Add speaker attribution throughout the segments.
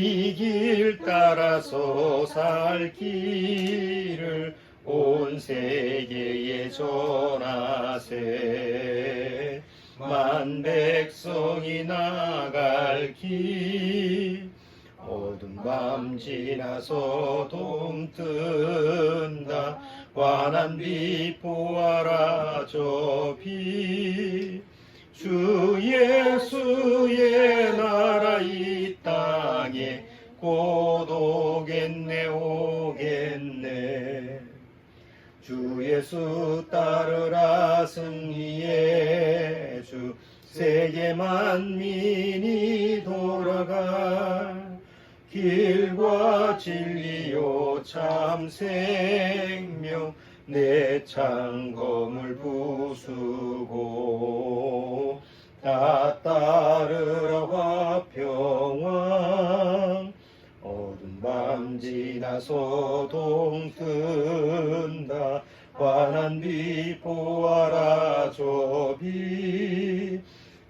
Speaker 1: 이 길 따라서 살 길을 온 세계에 전하세. 만 백성이 나갈 길 어두운 밤 지나서 동뜬다. 환한 빛 보아라 저 빛. 주 예수의 나라 이 땅에 곧 오겠네 오겠네. 주 예수 따르라 승리의 주. 세계 만민이 돌아갈 길과 진리요 참 생명. 내 창검을 부수고 다 따르라 화평왕. 어두운 밤 지나서 동뜬다. 환한 빛 보아라 저 빛.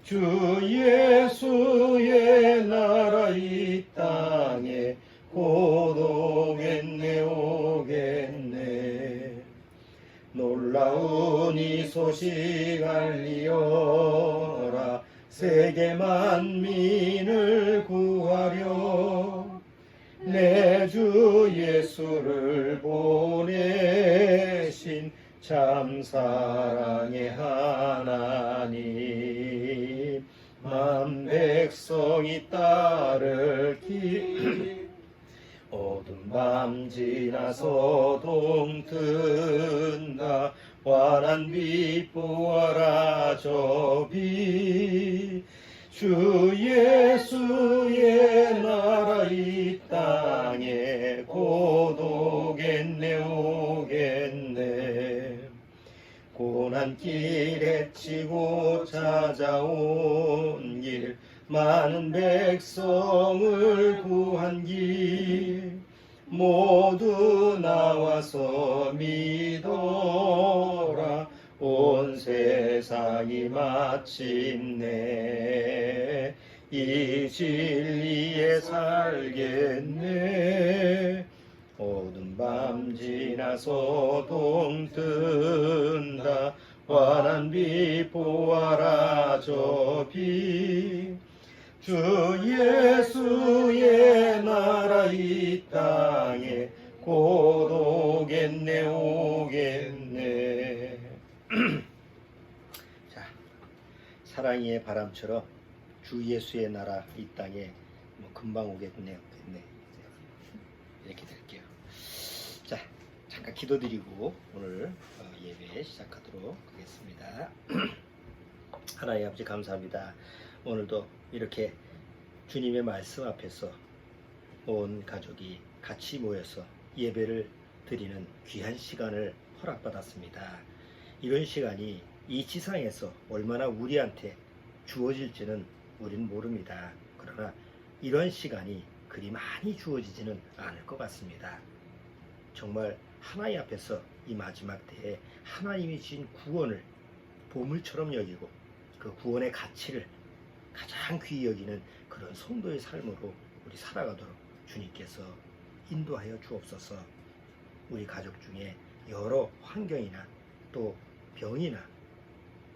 Speaker 1: 주 예수의 나라 이 땅에 곧 오겠네 오겠네. 놀라운 이 소식 알리어라. 세계 만민을 구하려 내 주 예수를 보내신 참 사랑의 하나님. 만 백성이 따를 길 어두운 밤 지나서 동뜬다. 환한 빛 보아라 저 빛. 주 예수의 나라 이 땅에 곧 오겠네 오겠네. 고난 길 헤치고 찾아온 길 많은 백성을 구한 길 모두 나와서 믿어라. 온 세상이 마침내 이 진리에 살겠네. 어두운 밤 지나서 동뜬다. 환한 빛 보아라 저 빛. 주 예수의 나라 이 땅에 곧 오겠네 오겠네. 자, 사랑의 바람처럼 주 예수의 나라 이 땅에 금방 오겠네 오겠네. 이렇게 드릴게요. 자, 잠깐 기도드리고 오늘 예배 시작하도록 하겠습니다. 하나님 아버지 감사합니다. 오늘도 이렇게 주님의 말씀 앞에서 온 가족이 같이 모여서 예배를 드리는 귀한 시간을 허락받았습니다. 이런 시간이 이 지상에서 얼마나 우리한테 주어질지는 우리는 모릅니다. 그러나 이런 시간이 그리 많이 주어지지는 않을 것 같습니다. 정말 하나님 앞에서 이 마지막 때에 하나님이 주신 구원을 보물처럼 여기고 그 구원의 가치를 가장 귀히 여기는 그런 성도의 삶으로 우리 살아가도록 주님께서 인도하여 주옵소서. 우리 가족 중에 여러 환경이나 또 병이나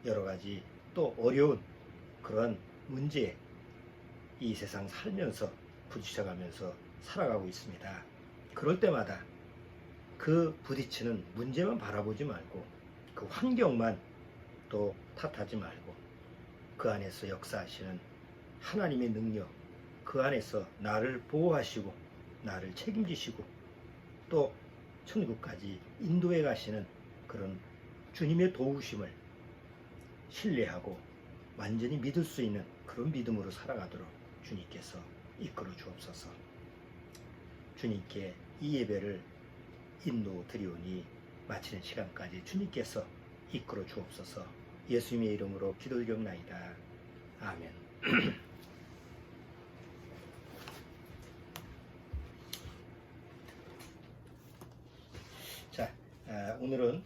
Speaker 1: 여러 가지 또 어려운 그런 문제에 이 세상 살면서 부딪혀가면서 살아가고 있습니다. 그럴 때마다 그 부딪히는 문제만 바라보지 말고 그 환경만 또 탓하지 말고 그 안에서 역사하시는 하나님의 능력, 그 안에서 나를 보호하시고 나를 책임지시고 또 천국까지 인도해 가시는 그런 주님의 도우심을 신뢰하고 완전히 믿을 수 있는 그런 믿음으로 살아가도록 주님께서 이끌어 주옵소서. 주님께 이 예배를 인도 드리오니 마치는 시간까지 주님께서 이끌어 주옵소서. 예수님의 이름으로 기도드리옵나이다. 아멘. 자, 오늘은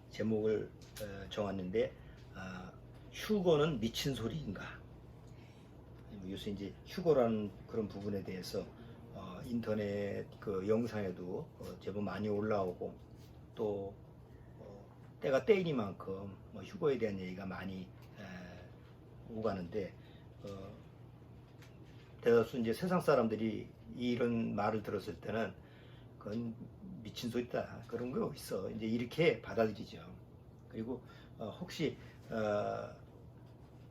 Speaker 1: 제목을 정했는데 휴거는 미친 소리인가? 요새 이제 휴거라는 그런 부분에 대해서 인터넷 그 영상에도 제법 많이 올라오고 또 때가 때이니만큼 휴거에 대한 얘기가 많이 오가는데 대다수 이제 세상 사람들이 이런 말을 들었을 때는 그건 미친 소리다 그런 거 있어 이제 이렇게 받아들이죠. 그리고 혹시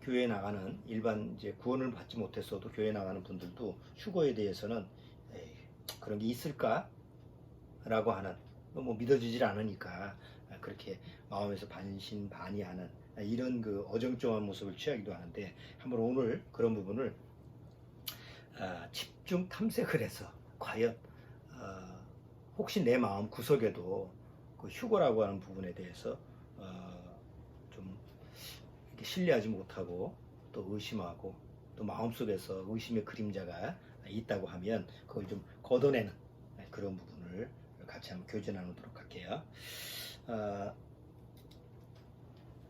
Speaker 1: 교회에 나가는 일반 이제 구원을 받지 못했어도 교회에 나가는 분들도 휴거에 대해서는 에이, 그런 게 있을까라고 하는 뭐 믿어지질 않으니까 그렇게 마음에서 반신반의하는 이런 그 어정쩡한 모습을 취하기도 하는데 한번 오늘 그런 부분을 집중 탐색을 해서 과연 혹시 내 마음 구석에도 그 휴거라고 하는 부분에 대해서 좀 이렇게 신뢰하지 못하고 또 의심하고 또 마음속에서 의심의 그림자가 있다고 하면 그걸 좀 걷어내는 그런 부분을 같이 한번 교제 나누도록 할게요.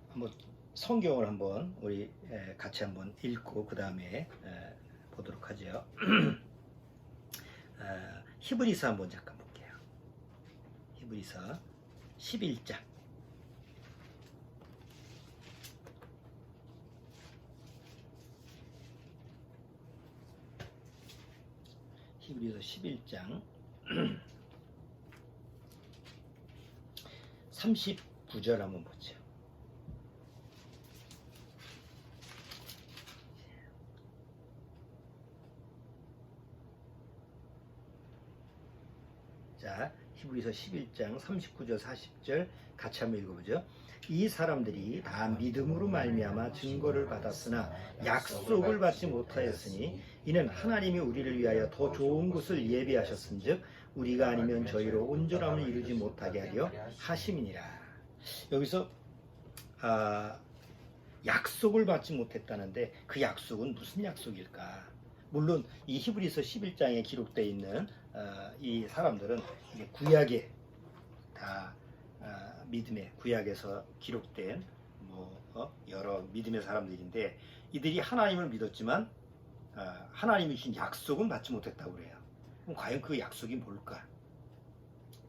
Speaker 1: 한번 성경을 한번 우리 같이 한번 읽고 그 다음에 보도록 하죠. 히브리서 한번 잠깐 볼게요. 히브리서 11장. 히브리서 11장 39절 한번 보죠. 자, 히브리서 11장 39절 40절 같이 한번 읽어보죠. 이 사람들이 다 믿음으로 말미암아 증거를 받았으나 약속을 받지 못하였으니 이는 하나님이 우리를 위하여 더 좋은 것을 예비하셨은즉 우리가 아니면 저희로 온전함을 이루지 못하게 하려 하심이니라. 여기서 약속을 받지 못했다는데 그 약속은 무슨 약속일까? 물론 이 히브리서 11장에 기록되어 있는 이 사람들은 구약에 다 믿음의 구약에서 기록된 여러 믿음의 사람들인데 이들이 하나님을 믿었지만 하나님이 주신 약속은 받지 못했다고 그래요. 그럼 과연 그 약속이 뭘까?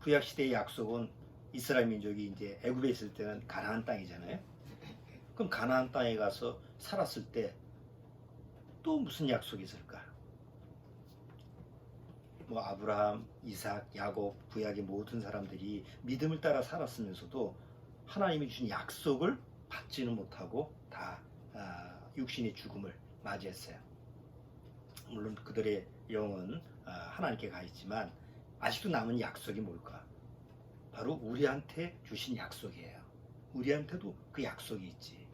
Speaker 1: 구약 시대의 약속은 이스라엘 민족이 이제 애굽에 있을 때는 가나안 땅이잖아요. 그럼 가나안 땅에 가서 살았을 때 또 무슨 약속이 있을까? 뭐 아브라함, 이삭, 야곱, 구약의 모든 사람들이 믿음을 따라 살았으면서도 하나님이 주신 약속을 받지는 못하고 다 육신의 죽음을 맞이했어요. 물론 그들의 영은 하나님께 가 있지만 아직도 남은 약속이 뭘까? 바로 우리한테 주신 약속이에요. 우리한테도 그 약속이 있지.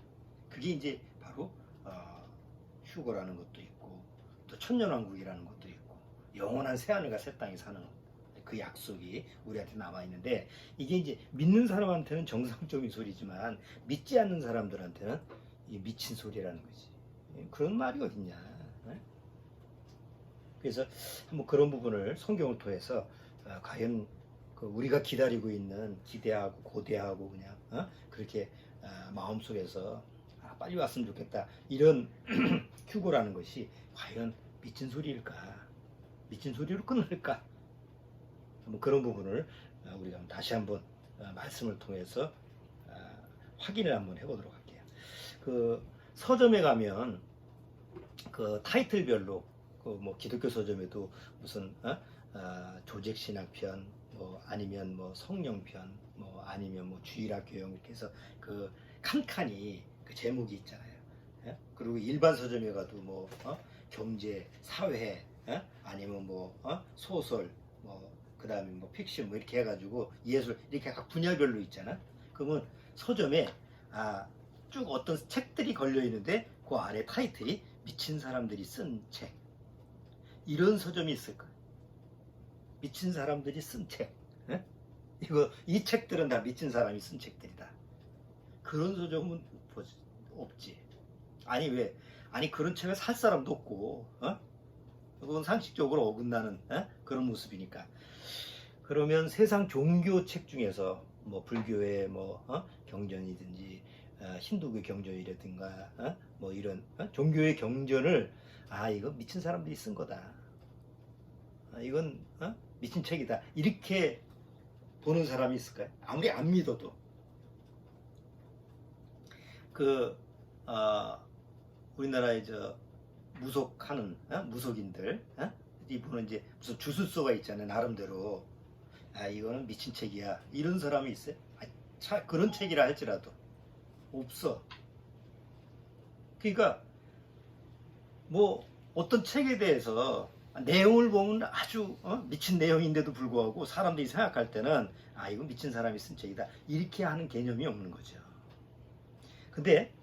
Speaker 1: 그게 이제 바로 휴거라는 것도 있고 또 천년왕국이라는 것도 있고 영원한 새하늘과 새 땅에 사는 그 약속이 우리한테 남아있는데 이게 이제 믿는 사람한테는 정상적인 소리지만 믿지 않는 사람들한테는 이게 미친 소리라는 거지. 그런 말이 어딨냐. 그래서 한번 그런 부분을 성경을 통해서 과연 그 우리가 기다리고 있는 기대하고 고대하고 그냥 그렇게 마음속에서 빨리 왔으면 좋겠다 이런 휴거라는 것이 과연 미친 소리일까? 미친 소리로 끊을까? 뭐 그런 부분을 우리가 다시 한번 말씀을 통해서 확인을 한번 해보도록 할게요. 그 서점에 가면 그 타이틀별로 그 뭐 기독교 서점에도 무슨 조직신학편 뭐 아니면 뭐 성령편 뭐 아니면 뭐 주일학 교양 이렇게 해서 그 칸칸이 그 제목이 있잖아요. 예? 그리고 일반 서점에 가도 뭐 경제, 사회, 아니면 뭐 소설, 뭐 그다음에 뭐 픽션 뭐 이렇게 해가지고 예술 이렇게 각 분야별로 있잖아. 그러면 서점에 쭉 어떤 책들이 걸려 있는데 그 아래 타이틀이 미친 사람들이 쓴 책. 이런 서점이 있을 거야. 미친 사람들이 쓴 책. 예? 이 책들은 다 미친 사람이 쓴 책들이다. 그런 서점은 없지. 아니 왜? 아니 그런 책을 살 사람도 없고, 그건 상식적으로 어긋나는 그런 모습이니까. 그러면 세상 종교 책 중에서 뭐 불교의 뭐 경전이든지 힌두교 경전이라든가 뭐 이런 종교의 경전을 이거 미친 사람들이 쓴 거다. 이건 미친 책이다. 이렇게 보는 사람이 있을까요? 아무리 안 믿어도. 우리나라의 무속하는 무속인들 이분은 이제 무슨 주술서가 있잖아요. 나름대로 이거는 미친 책이야. 이런 사람이 있어요? 그런 책이라 할지라도 없어. 그러니까 뭐 어떤 책에 대해서 내용을 보면 아주 미친 내용인데도 불구하고 사람들이 생각할 때는 이건 미친 사람이 쓴 책이다. 이렇게 하는 개념이 없는 거죠. 근데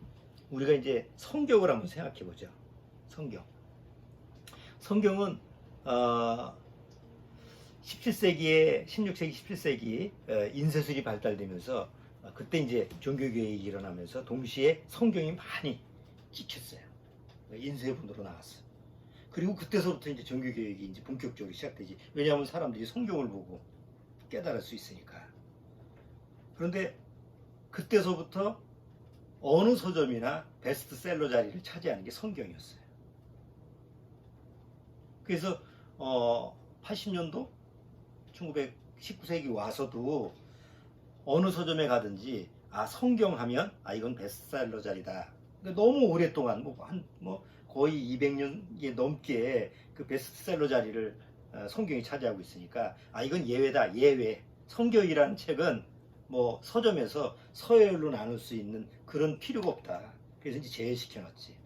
Speaker 1: 우리가 이제 성경을 한번 생각해 보죠. 성경은 17세기에 16세기 17세기 인쇄술이 발달되면서 그때 이제 종교개혁이 일어나면서 동시에 성경이 많이 찍혔어요. 인쇄본으로 나왔어. 그리고 그때서부터 이제 종교개혁이 이제 본격적으로 시작되지. 왜냐하면 사람들이 성경을 보고 깨달을 수 있으니까. 그런데 그때서부터 어느 서점이나 베스트셀러 자리를 차지하는 게 성경이었어요. 그래서 80년도 19세기 와서도 어느 서점에 가든지 성경 하면 이건 베스트셀러 자리다. 그러니까 너무 오랫동안 거의 200년 넘게 그 베스트셀러 자리를 성경이 차지하고 있으니까 이건 예외다. 예외. 성경이라는 책은 뭐 서점에서 서열로 나눌 수 있는 그런 필요가 없다. 그래서 이제 제외시켜놨지.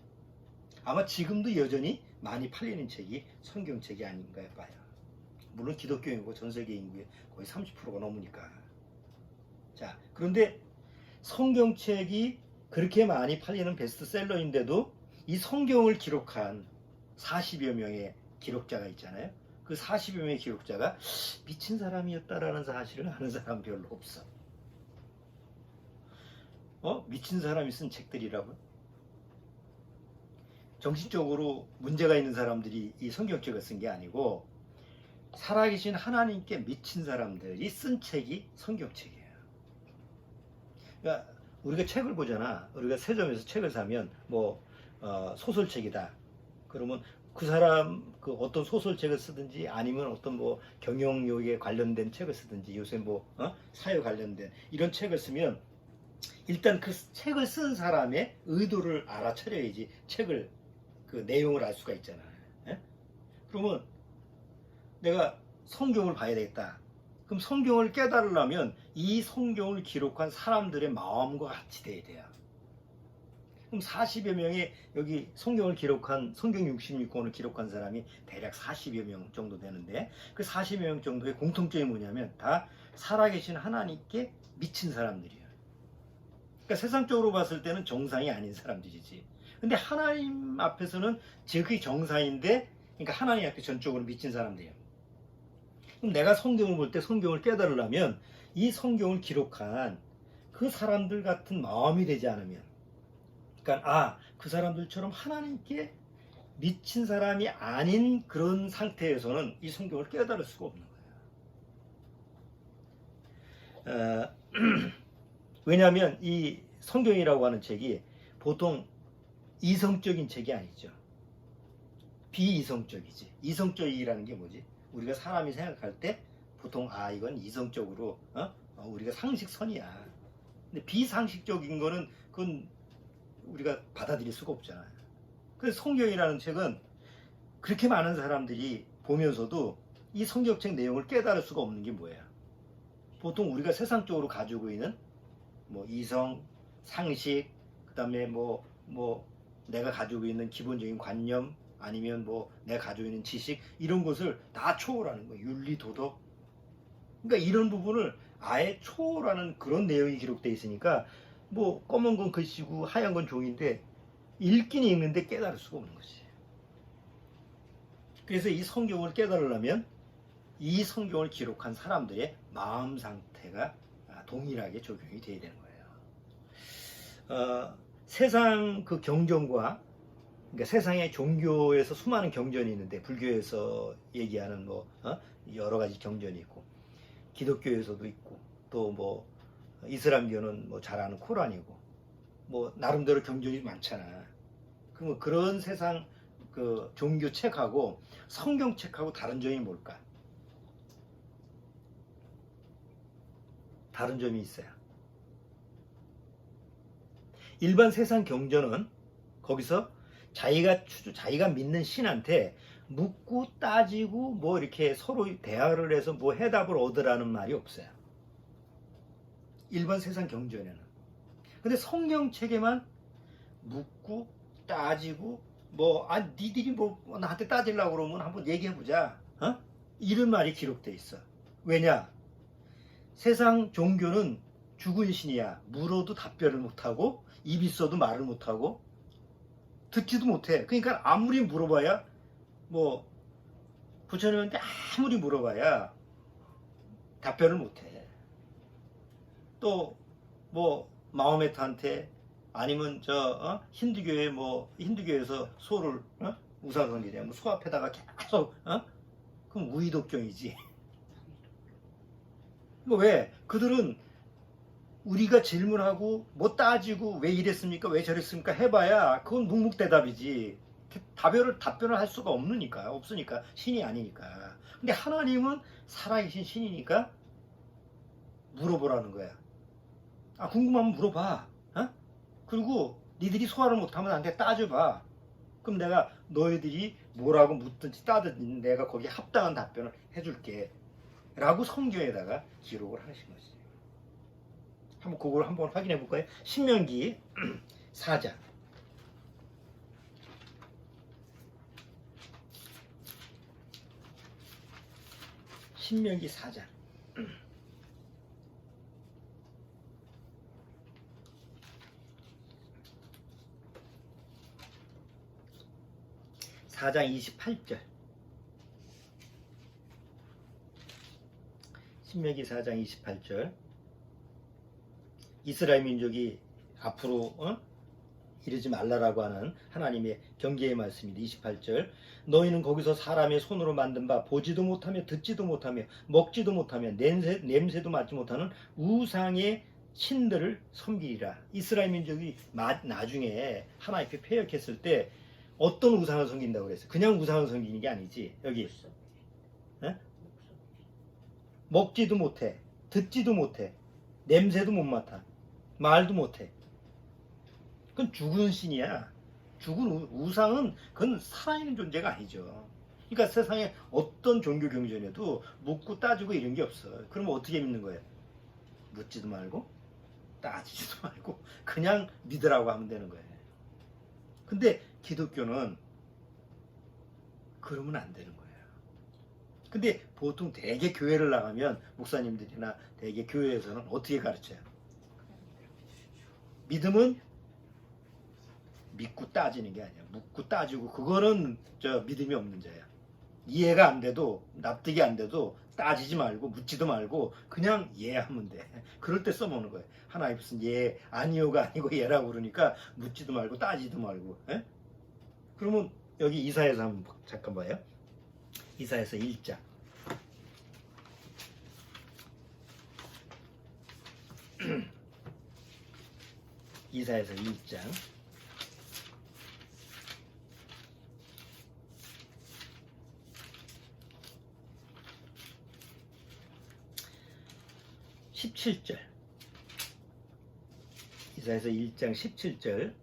Speaker 1: 아마 지금도 여전히 많이 팔리는 책이 성경책이 아닌가 봐요. 물론 기독교 인구가 전 세계 인구의 거의 30%가 넘으니까. 자, 그런데 성경책이 그렇게 많이 팔리는 베스트셀러인데도 이 성경을 기록한 40여 명의 기록자가 있잖아요. 그 40여 명의 기록자가 미친 사람이었다라는 사실을 아는 사람 별로 없어. 미친 사람이 쓴 책들이라고요? 정신적으로 문제가 있는 사람들이 이 성경책을 쓴 게 아니고 살아계신 하나님께 미친 사람들이 쓴 책이 성경책이에요. 그러니까 우리가 책을 보잖아. 우리가 서점에서 책을 사면 소설책이다. 그러면 그 사람 어떤 소설책을 쓰든지 아니면 어떤 경영욕에 관련된 책을 쓰든지 요새 사회 관련된 이런 책을 쓰면 일단 그 책을 쓴 사람의 의도를 알아차려야지 책을 그 내용을 알 수가 있잖아. 예? 그러면 내가 성경을 봐야 되겠다. 그럼 성경을 깨달으려면 이 성경을 기록한 사람들의 마음과 같이 돼야 돼요. 그럼 40여 명의 여기 성경을 기록한 성경 66권을 기록한 사람이 대략 40여 명 정도 되는데 그 40여 명 정도의 공통점이 뭐냐면 다 살아계신 하나님께 미친 사람들이에요. 그러니까 세상적으로 봤을 때는 정상이 아닌 사람들이지. 근데 하나님 앞에서는 그게 정상인데 그러니까 하나님 앞에 전적으로 미친 사람들이에요. 그럼 내가 성경을 볼 때 성경을 깨달으려면 이 성경을 기록한 그 사람들 같은 마음이 되지 않으면 그러니까 그 사람들처럼 하나님께 미친 사람이 아닌 그런 상태에서는 이 성경을 깨달을 수가 없는 거예요. 왜냐하면 이 성경이라고 하는 책이 보통 이성적인 책이 아니죠. 비이성적이지. 이성적이라는 게 뭐지? 우리가 사람이 생각할 때 보통 이건 이성적으로 우리가 상식선이야. 근데 비상식적인 거는 그건 우리가 받아들일 수가 없잖아요. 그래서 성경이라는 책은 그렇게 많은 사람들이 보면서도 이 성경책 내용을 깨달을 수가 없는 게 뭐예요? 보통 우리가 세상적으로 가지고 있는 이성, 상식, 그 다음에 내가 가지고 있는 기본적인 관념, 아니면 내가 가지고 있는 지식, 이런 것을 다 초월하는 거예요. 윤리, 도덕. 그러니까 이런 부분을 아예 초월하는 그런 내용이 기록되어 있으니까 검은 건 글씨고 하얀 건 종인데 읽긴 읽는데 깨달을 수가 없는 거지. 그래서 이 성경을 깨달으려면 이 성경을 기록한 사람들의 마음 상태가 동일하게 적용이 돼야 되는 거예요. 세상 그 경전과 그러니까 세상의 종교에서 수많은 경전이 있는데 불교에서 얘기하는 여러 가지 경전이 있고 기독교에서도 있고 또 이슬람교는 잘 아는 코란이고 뭐 나름대로 경전이 많잖아. 그럼 그런 세상 그 종교 책하고 성경 책하고 다른 점이 뭘까? 다른 점이 있어요. 일반 세상 경전은 거기서 자기가 믿는 신한테 묻고 따지고 뭐 이렇게 서로 대화를 해서 뭐 해답을 얻으라는 말이 없어요. 일반 세상 경전에는. 근데 성경책에만 묻고 따지고 뭐 니들이 뭐 나한테 따지려고 그러면 한번 얘기해보자. 어? 이런 말이 기록돼 있어. 왜냐? 세상 종교는 죽은 신이야. 물어도 답변을 못하고 입 있어도 말을 못하고 듣지도 못해. 그러니까 아무리 물어봐야 뭐 부처님한테 아무리 물어봐야 답변을 못해. 또 뭐 마호메트한테 아니면 힌두교에 뭐 힌두교에서 소를 우상성기냐 뭐 소 앞에다가 계속 그럼 우의독경이지. 뭐 왜? 그들은 우리가 질문하고 뭐 따지고 왜 이랬습니까? 왜 저랬습니까? 해봐야 그건 묵묵대답이지. 답변을 할 수가 없으니까 신이 아니니까. 근데 하나님은 살아계신 신이니까 물어보라는 거야. 궁금하면 물어봐. 그리고 니들이 소화를 못하면 나한테 따져봐. 그럼 내가 너희들이 뭐라고 묻든지 따든지 내가 거기에 합당한 답변을 해줄게. 라고 성경에다가 기록을 하신 것이지. 한번 그걸 한번 확인해 볼까요? 신명기 4장. 신명기 4장. 4장 28절. 신명기 4장 28절. 이스라엘 민족이 앞으로 이러지 말라라고 하는 하나님의 경계의 말씀입니다. 28절. 너희는 거기서 사람의 손으로 만든 바 보지도 못하며 듣지도 못하며 먹지도 못하며 냄새도 맡지 못하는 우상의 신들을 섬기리라. 이스라엘 민족이 나중에 하나님 앞에 패역했을 때 어떤 우상을 섬긴다고 그랬어요? 그냥 우상을 섬기는 게 아니지. 여기 먹지도 못해, 듣지도 못해, 냄새도 못 맡아, 말도 못해. 그건 죽은 신이야. 죽은 우상은 그건 살아있는 존재가 아니죠. 그러니까 세상에 어떤 종교 경전에도 묻고 따지고 이런 게 없어. 그러면 어떻게 믿는 거예요? 묻지도 말고 따지지도 말고 그냥 믿으라고 하면 되는 거예요. 근데 기독교는 그러면 안 되는 거예요. 근데 보통 대개 교회를 나가면 목사님들이나 대개 교회에서는 어떻게 가르쳐요? 믿음은 믿고 따지는 게 아니야. 묻고 따지고 그거는 믿음이 없는 자야. 이해가 안 돼도 납득이 안 돼도 따지지 말고 묻지도 말고 그냥 예하면 돼. 그럴 때 써먹는 거예요. 하나님 무슨 예 아니요가 아니고 예라고 그러니까 묻지도 말고 따지도 말고. 에? 그러면 여기 이사야서 한번 잠깐 봐요. 이사야서 1장. 이사야서 1장. 17절. 이사야서 1장 17절.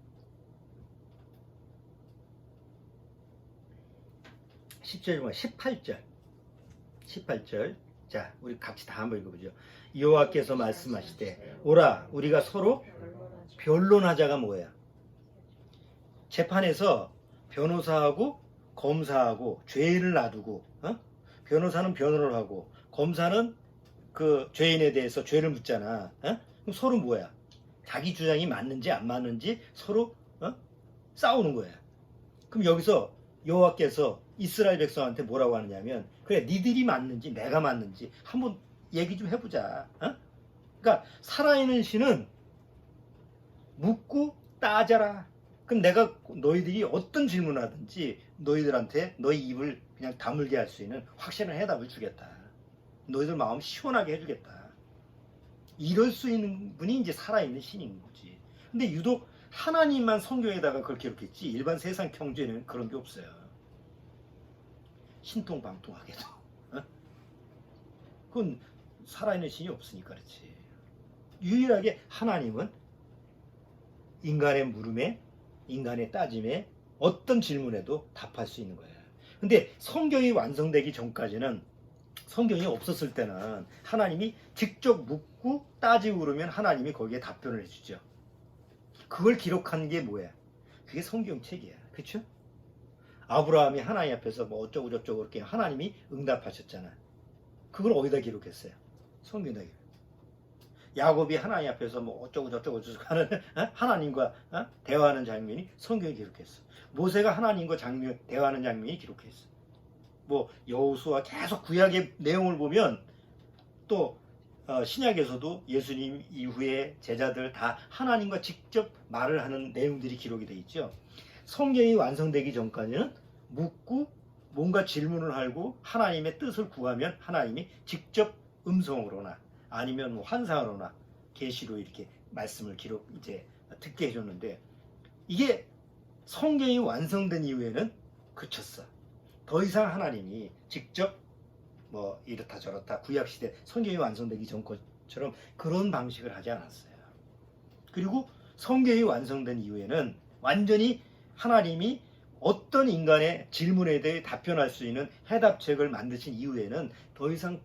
Speaker 1: 10절 18절. 18절. 자, 우리 같이 다 한번 읽어보죠. 여호와께서 말씀하시되 오라 우리가 서로 변론하자가 뭐야? 재판에서 변호사하고 검사하고 죄인을 놔두고 변호사는 변호를 하고 검사는 그 죄인에 대해서 죄를 묻잖아. 그럼 서로 뭐야? 자기 주장이 맞는지 안 맞는지 서로 싸우는 거야. 그럼 여기서 여호와께서 이스라엘 백성한테 뭐라고 하느냐면 그래 니들이 맞는지 내가 맞는지 한번 얘기 좀 해보자. 그러니까 살아있는 신은 묻고 따져라. 그럼 내가 너희들이 어떤 질문을 하든지 너희들한테 너희 입을 그냥 다물게 할 수 있는 확실한 해답을 주겠다. 너희들 마음 시원하게 해주겠다. 이럴 수 있는 분이 이제 살아있는 신인 거지. 근데 유독 하나님만 성경에다가 그렇게 기록했지 일반 세상 경제는 그런 게 없어요. 신통방통하게도. 어? 그건 살아있는 신이 없으니까 그렇지. 유일하게 하나님은 인간의 물음에, 인간의 따짐에 어떤 질문에도 답할 수 있는 거예요. 근데 성경이 완성되기 전까지는, 성경이 없었을 때는 하나님이 직접 묻고 따지고 그러면 하나님이 거기에 답변을 해주죠. 그걸 기록한 게 뭐야? 그게 성경책이야. 그렇죠? 아브라함이 하나님 앞에서 뭐 어쩌고 저쩌고 이렇게 하나님이 응답하셨잖아. 그걸 어디다 기록했어요? 성경에다 기록. 야곱이 하나님 앞에서 뭐 어쩌고 저쩌고 하는 하나님과 대화하는 장면이 성경에 기록했어. 모세가 하나님과 대화하는 장면이 기록했어. 뭐 여호수아 계속 구약의 내용을 보면 또 신약에서도 예수님 이후에 제자들 다 하나님과 직접 말을 하는 내용들이 기록이 되어 있죠. 성경이 완성되기 전까지는 묻고 뭔가 질문을 하고 하나님의 뜻을 구하면 하나님이 직접 음성으로나 아니면 뭐 환상으로나 계시로 이렇게 말씀을 이제 듣게 해줬는데, 이게 성경이 완성된 이후에는 그쳤어. 더 이상 하나님이 직접 뭐 이렇다 저렇다 구약시대 성경이 완성되기 전처럼 그런 방식을 하지 않았어요. 그리고 성경이 완성된 이후에는 완전히 하나님이 어떤 인간의 질문에 대해 답변할 수 있는 해답책을 만드신 이후에는 더 이상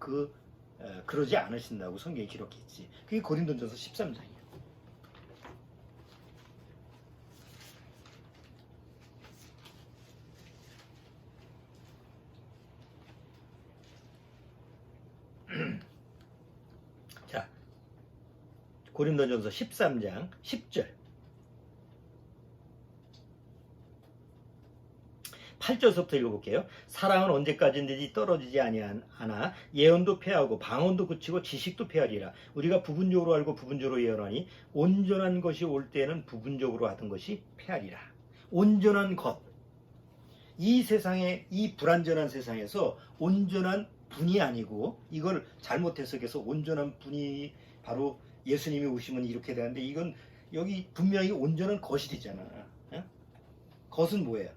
Speaker 1: 그러지 않으신다고 성경이 기록했지. 그게 고린도전서 13장이에요. 자, 고린도전서 13장 10절. 8절서부터 읽어볼게요. 사랑은 언제까지든지 떨어지지 아니하나 예언도 패하고 방언도 그치고 지식도 패하리라. 우리가 부분적으로 알고 부분적으로 예언하니 온전한 것이 올 때에는 부분적으로 하던 것이 패하리라. 온전한 것. 이 세상에, 이 불완전한 세상에서 온전한 분이 아니고, 이걸 잘못 해석해서 온전한 분이 바로 예수님이 오시면 이렇게 되는데, 이건 여기 분명히 온전한 것이 되잖아. 것은 뭐예요?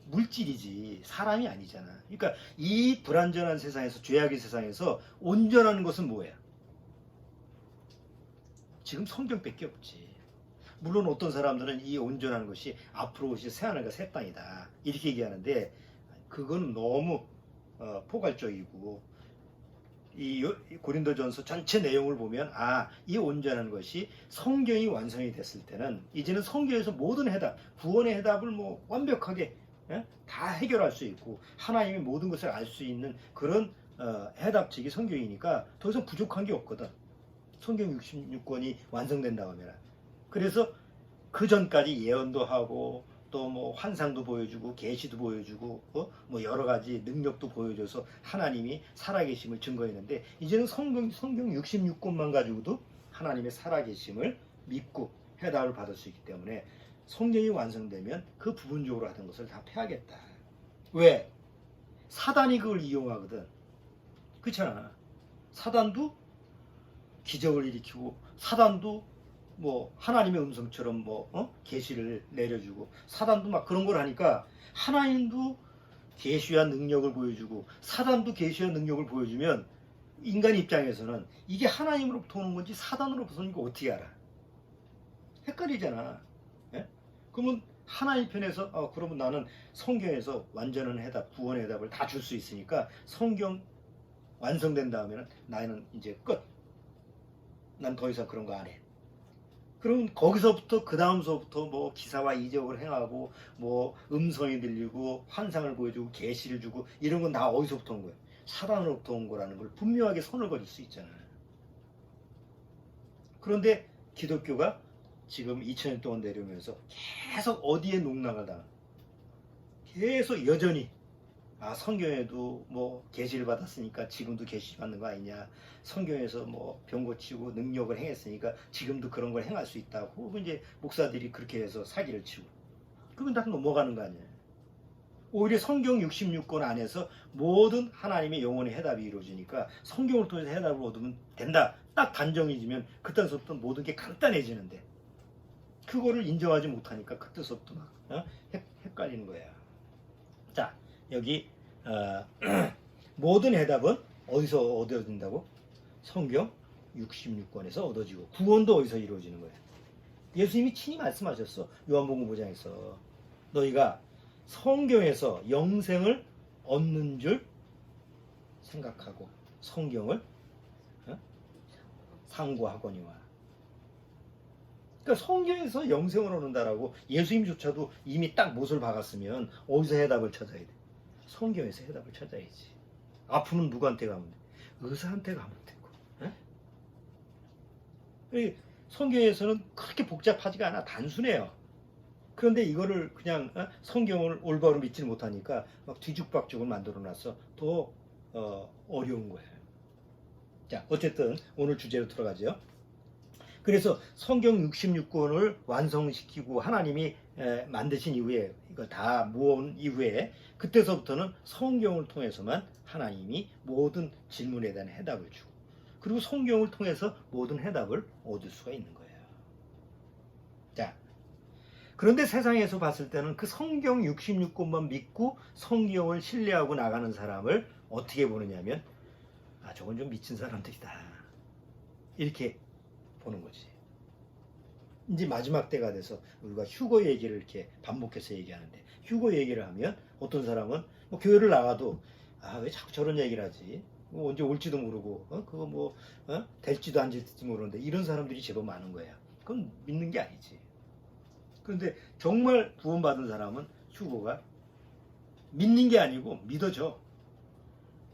Speaker 1: 물질이지 사람이 아니잖아. 그러니까 이 불완전한 세상에서, 죄악의 세상에서 온전한 것은 뭐야? 지금 성경밖에 없지. 물론 어떤 사람들은 이 온전한 것이 앞으로 오실 새하늘과 새 땅이다 이렇게 얘기하는데, 그건 너무 포괄적이고, 이 고린도전서 전체 내용을 보면 이 온전한 것이 성경이 완성이 됐을 때는 이제는 성경에서 모든 해답, 구원의 해답을 뭐 완벽하게 다 해결할 수 있고 하나님의 모든 것을 알 수 있는 그런 해답책이 성경이니까 더 이상 부족한 게 없거든. 성경 66권이 완성된다고 하면. 그래서 그 전까지 예언도 하고 또 뭐 환상도 보여주고 계시도 보여주고 뭐 여러 가지 능력도 보여줘서 하나님이 살아계심을 증거했는데, 이제는 성경 66권만 가지고도 하나님의 살아계심을 믿고 해답을 받을 수 있기 때문에 성경이 완성되면 그 부분적으로 하던 것을 다 패하겠다. 왜? 사단이 그걸 이용하거든. 그렇잖아. 사단도 기적을 일으키고, 사단도 뭐 하나님의 음성처럼 계시를 내려주고, 사단도 막 그런 걸 하니까 하나님도 계시와 능력을 보여주고 사단도 계시와 능력을 보여주면 인간 입장에서는 이게 하나님으로부터 오는 건지 사단으로부터 오는 거 어떻게 알아? 헷갈리잖아. 예? 그러면 하나님 편에서 그러면 나는 성경에서 완전한 해답, 구원의 해답을 다 줄 수 있으니까 성경 완성된 다음에는 나는 이제 끝. 난 더 이상 그런 거 안 해. 그럼 거기서부터 그 다음서부터 뭐 기사와 이적을 행하고 뭐 음성이 들리고 환상을 보여주고 계시를 주고 이런 건 다 어디서부터 온 거예요? 사단으로부터 온 거라는 걸 분명하게 선을 그을 수 있잖아요. 그런데 기독교가 지금 2000년 동안 내려오면서 계속 어디에 농락을 당하는, 계속 여전히 성경에도 뭐 계시를 받았으니까 지금도 계시 받는 거 아니냐, 성경에서 뭐 병 고치고 능력을 행했으니까 지금도 그런 걸 행할 수 있다고, 혹은 이제 목사들이 그렇게 해서 사기를 치고, 그건 다 넘어가는 거 아니에요. 오히려 성경 66권 안에서 모든 하나님의 영혼의 해답이 이루어지니까 성경을 통해서 해답을 얻으면 된다, 딱 단정이 지면 그때부터 모든 게 간단해지는데, 그거를 인정하지 못하니까 그때서부터 막 헷갈리는 거야. 자, 여기 모든 해답은 어디서 얻어진다고? 성경 66권에서 얻어지고 구원도 어디서 이루어지는 거야? 예수님이 친히 말씀하셨어. 요한복음 5장에서 너희가 성경에서 영생을 얻는 줄 생각하고 성경을 상고하거니와. 그러니까 성경에서 영생을 얻는다라고 예수님조차도 이미 딱 못을 박았으면 어디서 해답을 찾아야 돼? 성경에서 해답을 찾아야지. 아프면 누구한테 가면 돼? 의사한테 가면 되고. 성경에서는 그렇게 복잡하지가 않아. 단순해요. 그런데 이거를 그냥 성경을 올바로 믿지 못하니까 막 뒤죽박죽을 만들어놨어. 더 어려운 거예요. 자, 어쨌든 오늘 주제로 들어가죠. 그래서 성경 66권을 완성시키고 하나님이 만드신 이후에 이거 다 모은 이후에 그때서부터는 성경을 통해서만 하나님이 모든 질문에 대한 해답을 주고 그리고 성경을 통해서 모든 해답을 얻을 수가 있는 거예요. 자, 그런데 세상에서 봤을 때는 그 성경 66권만 믿고 성경을 신뢰하고 나가는 사람을 어떻게 보느냐면 저건 좀 미친 사람들이다. 이렇게 보는 거지. 이제 마지막 때가 돼서 우리가 휴거 얘기를 이렇게 반복해서 얘기하는데 휴거 얘기를 하면 어떤 사람은 뭐 교회를 나가도 왜 자꾸 저런 얘기를 하지? 뭐 언제 올지도 모르고 그거 뭐 될지도 안 될지도 모르는데 이런 사람들이 제법 많은 거야. 그건 믿는 게 아니지. 그런데 정말 구원받은 사람은 휴거가 믿는 게 아니고 믿어져.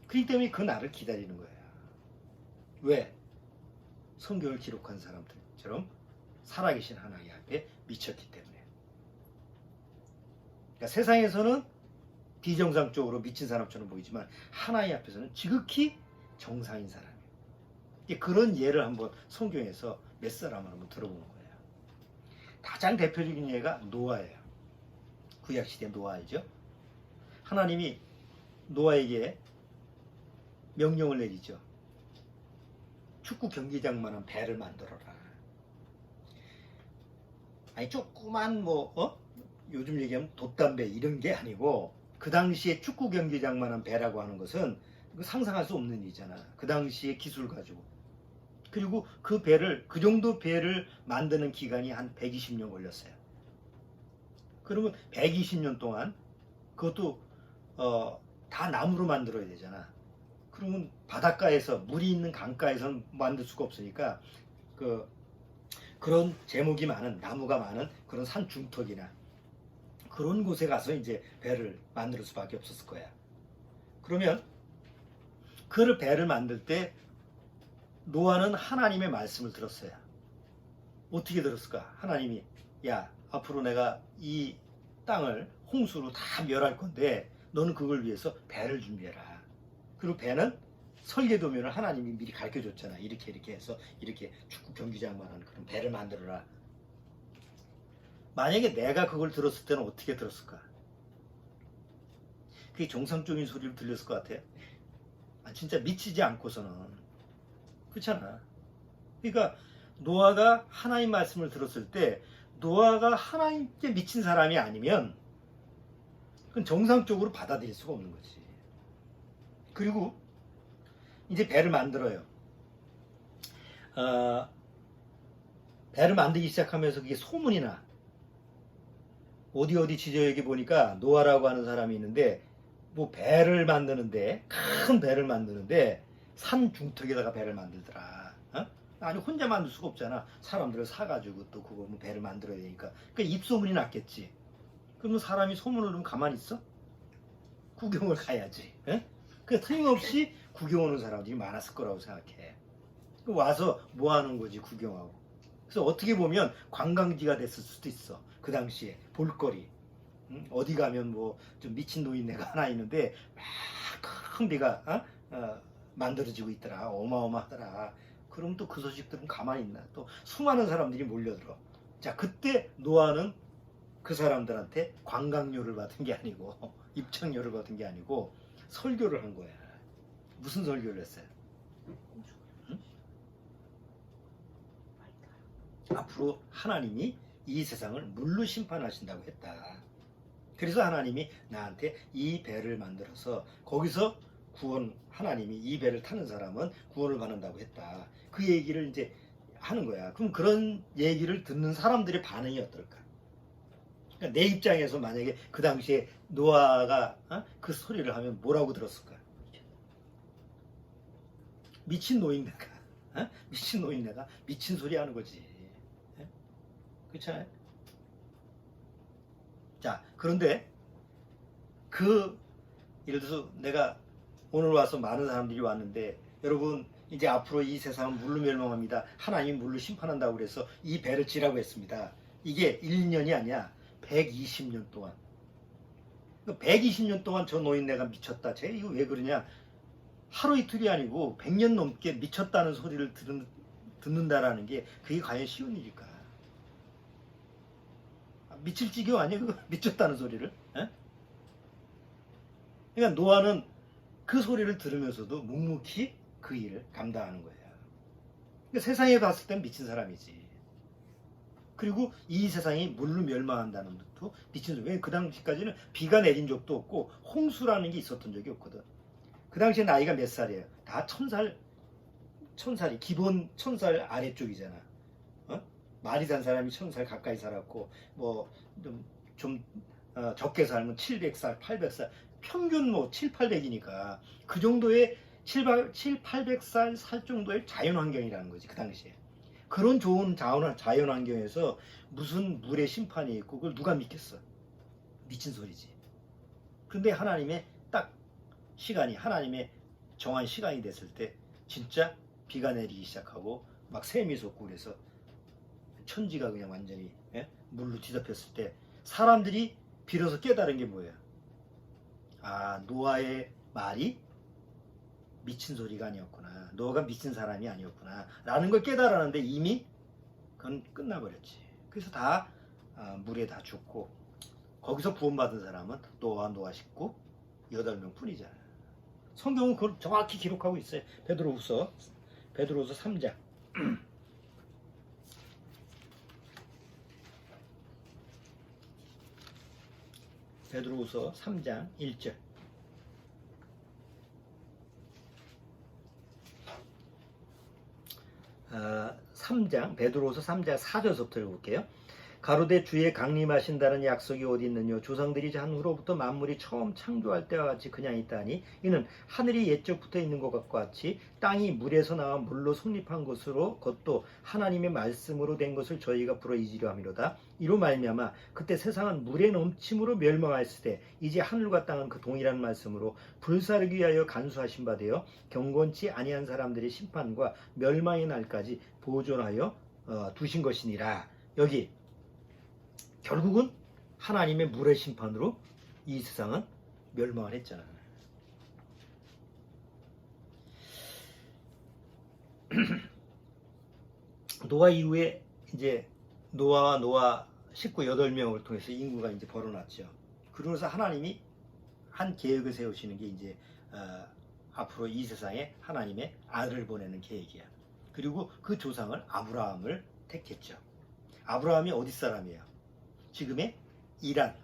Speaker 1: 그렇기 때문에 그 날을 기다리는 거야. 왜? 성경을 기록한 사람들처럼 살아계신 하나님 앞에 미쳤기 때문에. 그러니까 세상에서는 비정상적으로 미친 사람처럼 보이지만 하나님 앞에서는 지극히 정상인 사람이에요. 그런 예를 한번 성경에서 몇 사람을 한번 들어보는 거예요. 가장 대표적인 예가 노아예요. 구약시대 노아이죠. 하나님이 노아에게 명령을 내리죠. 축구 경기장만한 배를 만들어라. 아니 조그만 요즘 얘기하면 돛담배 이런 게 아니고 그 당시에 축구 경기장만한 배라고 하는 것은 상상할 수 없는 일이잖아. 그 당시에 기술 가지고. 그리고 그 배를 그 정도 배를 만드는 기간이 한 120년 걸렸어요. 그러면 120년 동안 그것도 다 나무로 만들어야 되잖아. 그러면 바닷가에서 물이 있는 강가에서는 만들 수가 없으니까 그런 제목이 많은 나무가 많은 그런 산 중턱이나 그런 곳에 가서 이제 배를 만들 수밖에 없었을 거야. 그러면 그 배를 만들 때 노아는 하나님의 말씀을 들었어요. 어떻게 들었을까? 하나님이 야 앞으로 내가 이 땅을 홍수로 다 멸할 건데 너는 그걸 위해서 배를 준비해라. 그리고 배는 설계도면을 하나님이 미리 가르쳐줬잖아. 이렇게 해서 이렇게 축구 경기장만한 그런 배를 만들어라. 만약에 내가 그걸 들었을 때는 어떻게 들었을까? 그게 정상적인 소리로 들렸을 것 같아요. 진짜 미치지 않고서는. 그렇잖아. 그러니까 노아가 하나님 말씀을 들었을 때 노아가 하나님께 미친 사람이 아니면 그건 정상적으로 받아들일 수가 없는 거지. 그리고 이제 배를 만들어요. 배를 만들기 시작하면서 그게 소문이 나. 어디 지저에게 보니까 노아라고 하는 사람이 있는데 뭐 배를 만드는데 큰 배를 만드는데 산 중턱에다가 배를 만들더라. 아니 혼자 만들 수가 없잖아. 사람들을 사가지고 또 그거 뭐 배를 만들어야 되니까. 그러니까 입소문이 났겠지. 그러면 사람이 소문을 좀 가만히 있어? 구경을 가야지. 그 틀림없이 구경 오는 사람들이 많았을 거라고 생각해. 와서 뭐 하는 거지 구경하고. 그래서 어떻게 보면 관광지가 됐을 수도 있어. 그 당시에 볼거리. 어디 가면 뭐 좀 미친 노인네가 하나 있는데 막 큰 배가 만들어지고 있더라. 어마어마하더라. 그럼 또 그 소식들은 가만히 있나. 또 수많은 사람들이 몰려들어. 자, 그때 노아는 그 사람들한테 관광료를 받은 게 아니고 입장료를 받은 게 아니고 설교를 한 거야. 무슨 설교를 했어요? 앞으로 하나님이 이 세상을 물로 심판하신다고 했다. 그래서 하나님이 나한테 이 배를 만들어서 거기서 하나님이 이 배를 타는 사람은 구원을 받는다고 했다. 그 얘기를 이제 하는 거야. 그럼 그런 얘기를 듣는 사람들의 반응이 어떨까? 그러니까 내 입장에서 만약에 그 당시에 노아가 그 소리를 하면 뭐라고 들었을까? 미친 노인네가 미친 노인네가 미친 소리 하는 거지. 그렇잖아요. 자, 그런데 예를 들어서 내가 오늘 와서 많은 사람들이 왔는데, 여러분 이제 앞으로 이 세상은 물로 멸망합니다. 하나님 물로 심판한다고 그래서 이 배를 지라고 했습니다. 이게 1년이 아니야. 120년 동안. 120년 동안 저 노인네가 미쳤다. 쟤 이거 왜 그러냐? 하루 이틀이 아니고 100년 넘게 미쳤다는 소리를 듣는다라는 게 그게 과연 쉬운 일일까? 미칠 지경 아니야? 그거 미쳤다는 소리를? 에? 그러니까 노아는 그 소리를 들으면서도 묵묵히 그 일을 감당하는 거예요. 그러니까 세상에 봤을 땐 미친 사람이지. 그리고 이 세상이 물로 멸망한다는 것도 미친 소리. 왜냐면 그 당시까지는 비가 내린 적도 없고 홍수라는 게 있었던 적이 없거든. 그 당시에 나이가 몇 살이에요? 다 천살이 기본 1000살 아래쪽이잖아. 말이 산 사람이 1000살 가까이 살았고, 뭐 좀 적게 살면 700살, 800살, 평균 뭐 7, 800이니까 그 정도의 7, 800살 살 정도의 자연환경이라는 거지, 그 당시에. 그런 좋은 자연환경에서 무슨 물의 심판이 있고 그걸 누가 믿겠어? 미친 소리지. 그런데 하나님의 딱 시간이, 하나님의 정한 시간이 됐을 때 진짜 비가 내리기 시작하고 막 샘이 솟고 그래서 천지가 그냥 완전히 물로 뒤덮였을 때 사람들이 비로소 깨달은 게 뭐예요? 아, 노아의 말이 미친 소리가 아니었구나. 노아가 미친 사람이 아니었구나. 라는 걸 깨달았는데 이미 그건 끝나버렸지. 그래서 다 물에 다 죽고, 거기서 구원받은 사람은 노아 식구 8명 뿐이잖아요. 성경은 그걸 정확히 기록하고 있어요. 베드로후서 3장. 베드로후서 3장 1절. 3장, 베드로후서 3장 4절부터 읽어볼게요. 가로되 주의 강림하신다는 약속이 어디 있느뇨? 조상들이 한후로부터 만물이 처음 창조할 때와 같이 그냥 있다니, 이는 하늘이 옛적부터 있는 것과 같이 땅이 물에서 나와 물로 성립한 것으로 그것도 하나님의 말씀으로 된 것을 저희가 불어 잊으려 함이로다. 이로 말미암아 그때 세상은 물의 넘침으로 멸망하였을 때 이제 하늘과 땅은 그 동일한 말씀으로 불사르기 위하여 간수하신 바 되어 경건치 아니한 사람들의 심판과 멸망의 날까지 보존하여 두신 것이니라. 여기 결국은 하나님의 물의 심판으로 이 세상은 멸망을 했잖아요. 노아 이후에 이제 노아와 노아 식구 8명을 통해서 인구가 이제 벌어났죠. 그러면서 하나님이 한 계획을 세우시는 게 이제 앞으로 이 세상에 하나님의 아들을 보내는 계획이야. 그리고 그 조상을 아브라함을 택했죠. 아브라함이 어디 사람이에요? 지금의 이란,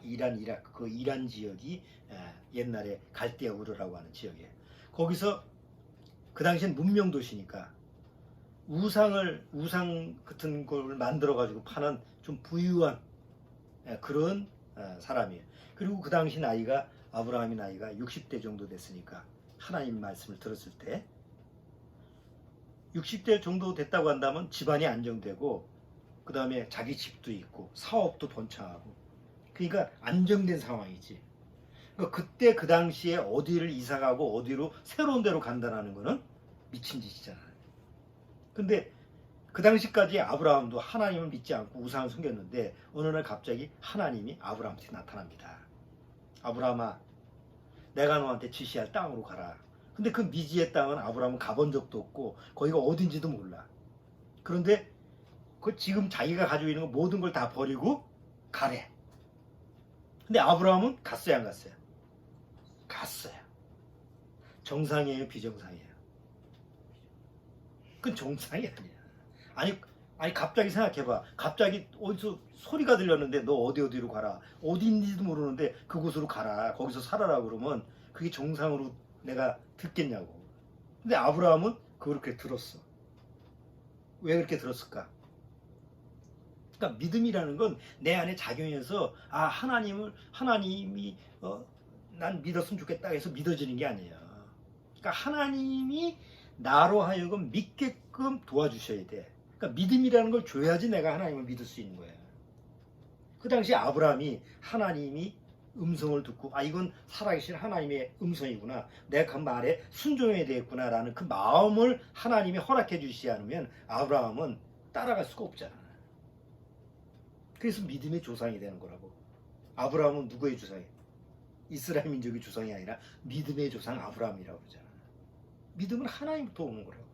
Speaker 1: 이란, 이라크, 그 이란 지역이 옛날에 갈대아 우르라고 하는 지역이에요. 거기서 그 당시엔 문명 도시니까 우상 같은 걸 만들어 가지고 파는 좀 부유한 그런 사람이에요. 그리고 그 당시 아브라함의 나이가 60대 정도 됐으니까 하나님 말씀을 들었을 때 60대 정도 됐다고 한다면 집안이 안정되고, 그 다음에 자기 집도 있고 사업도 번창하고, 그러니까 안정된 상황이지. 그러니까 그때 그 당시에 어디를 이사가고 어디로 새로운 데로 간다는 거는 미친 짓이잖아요. 근데 그 당시까지 아브라함도 하나님을 믿지 않고 우상을 섬겼는데 어느 날 갑자기 하나님이 아브라함한테 나타납니다. 아브라함아, 내가 너한테 지시할 땅으로 가라. 근데 그 미지의 땅은 아브라함은 가본 적도 없고 거기가 어딘지도 몰라. 그런데 그 지금 자기가 가지고 있는 거 모든 걸 다 버리고 가래. 근데 아브라함은 갔어요, 안 갔어요? 갔어요. 정상이에요, 비정상이에요? 그건 정상이 아니야. 아니, 아니 갑자기 생각해봐. 갑자기 어디서 소리가 들렸는데 너 어디로 가라. 어디 있는지도 모르는데 그곳으로 가라. 거기서 살아라 그러면 그게 정상으로 내가 듣겠냐고. 근데 아브라함은 그렇게 들었어. 왜 그렇게 들었을까? 그러니까 믿음이라는 건 내 안에 작용해서 하나님이 난 믿었으면 좋겠다 해서 믿어지는 게 아니에요. 그러니까 하나님이 나로 하여금 믿게끔 도와주셔야 돼. 그러니까 믿음이라는 걸 줘야지 내가 하나님을 믿을 수 있는 거예요. 그 당시 아브라함이 하나님이 음성을 듣고 이건 살아계신 하나님의 음성이구나. 내가 그 말에 순종해야 되겠구나라는 그 마음을 하나님이 허락해 주시지 않으면 아브라함은 따라갈 수가 없잖아. 그래서 믿음의 조상이 되는 거라고. 아브라함은 누구의 조상이에요? 이스라엘 민족의 조상이 아니라 믿음의 조상 아브라함이라고 그러잖아. 믿음은 하나님부터 오는 거라고.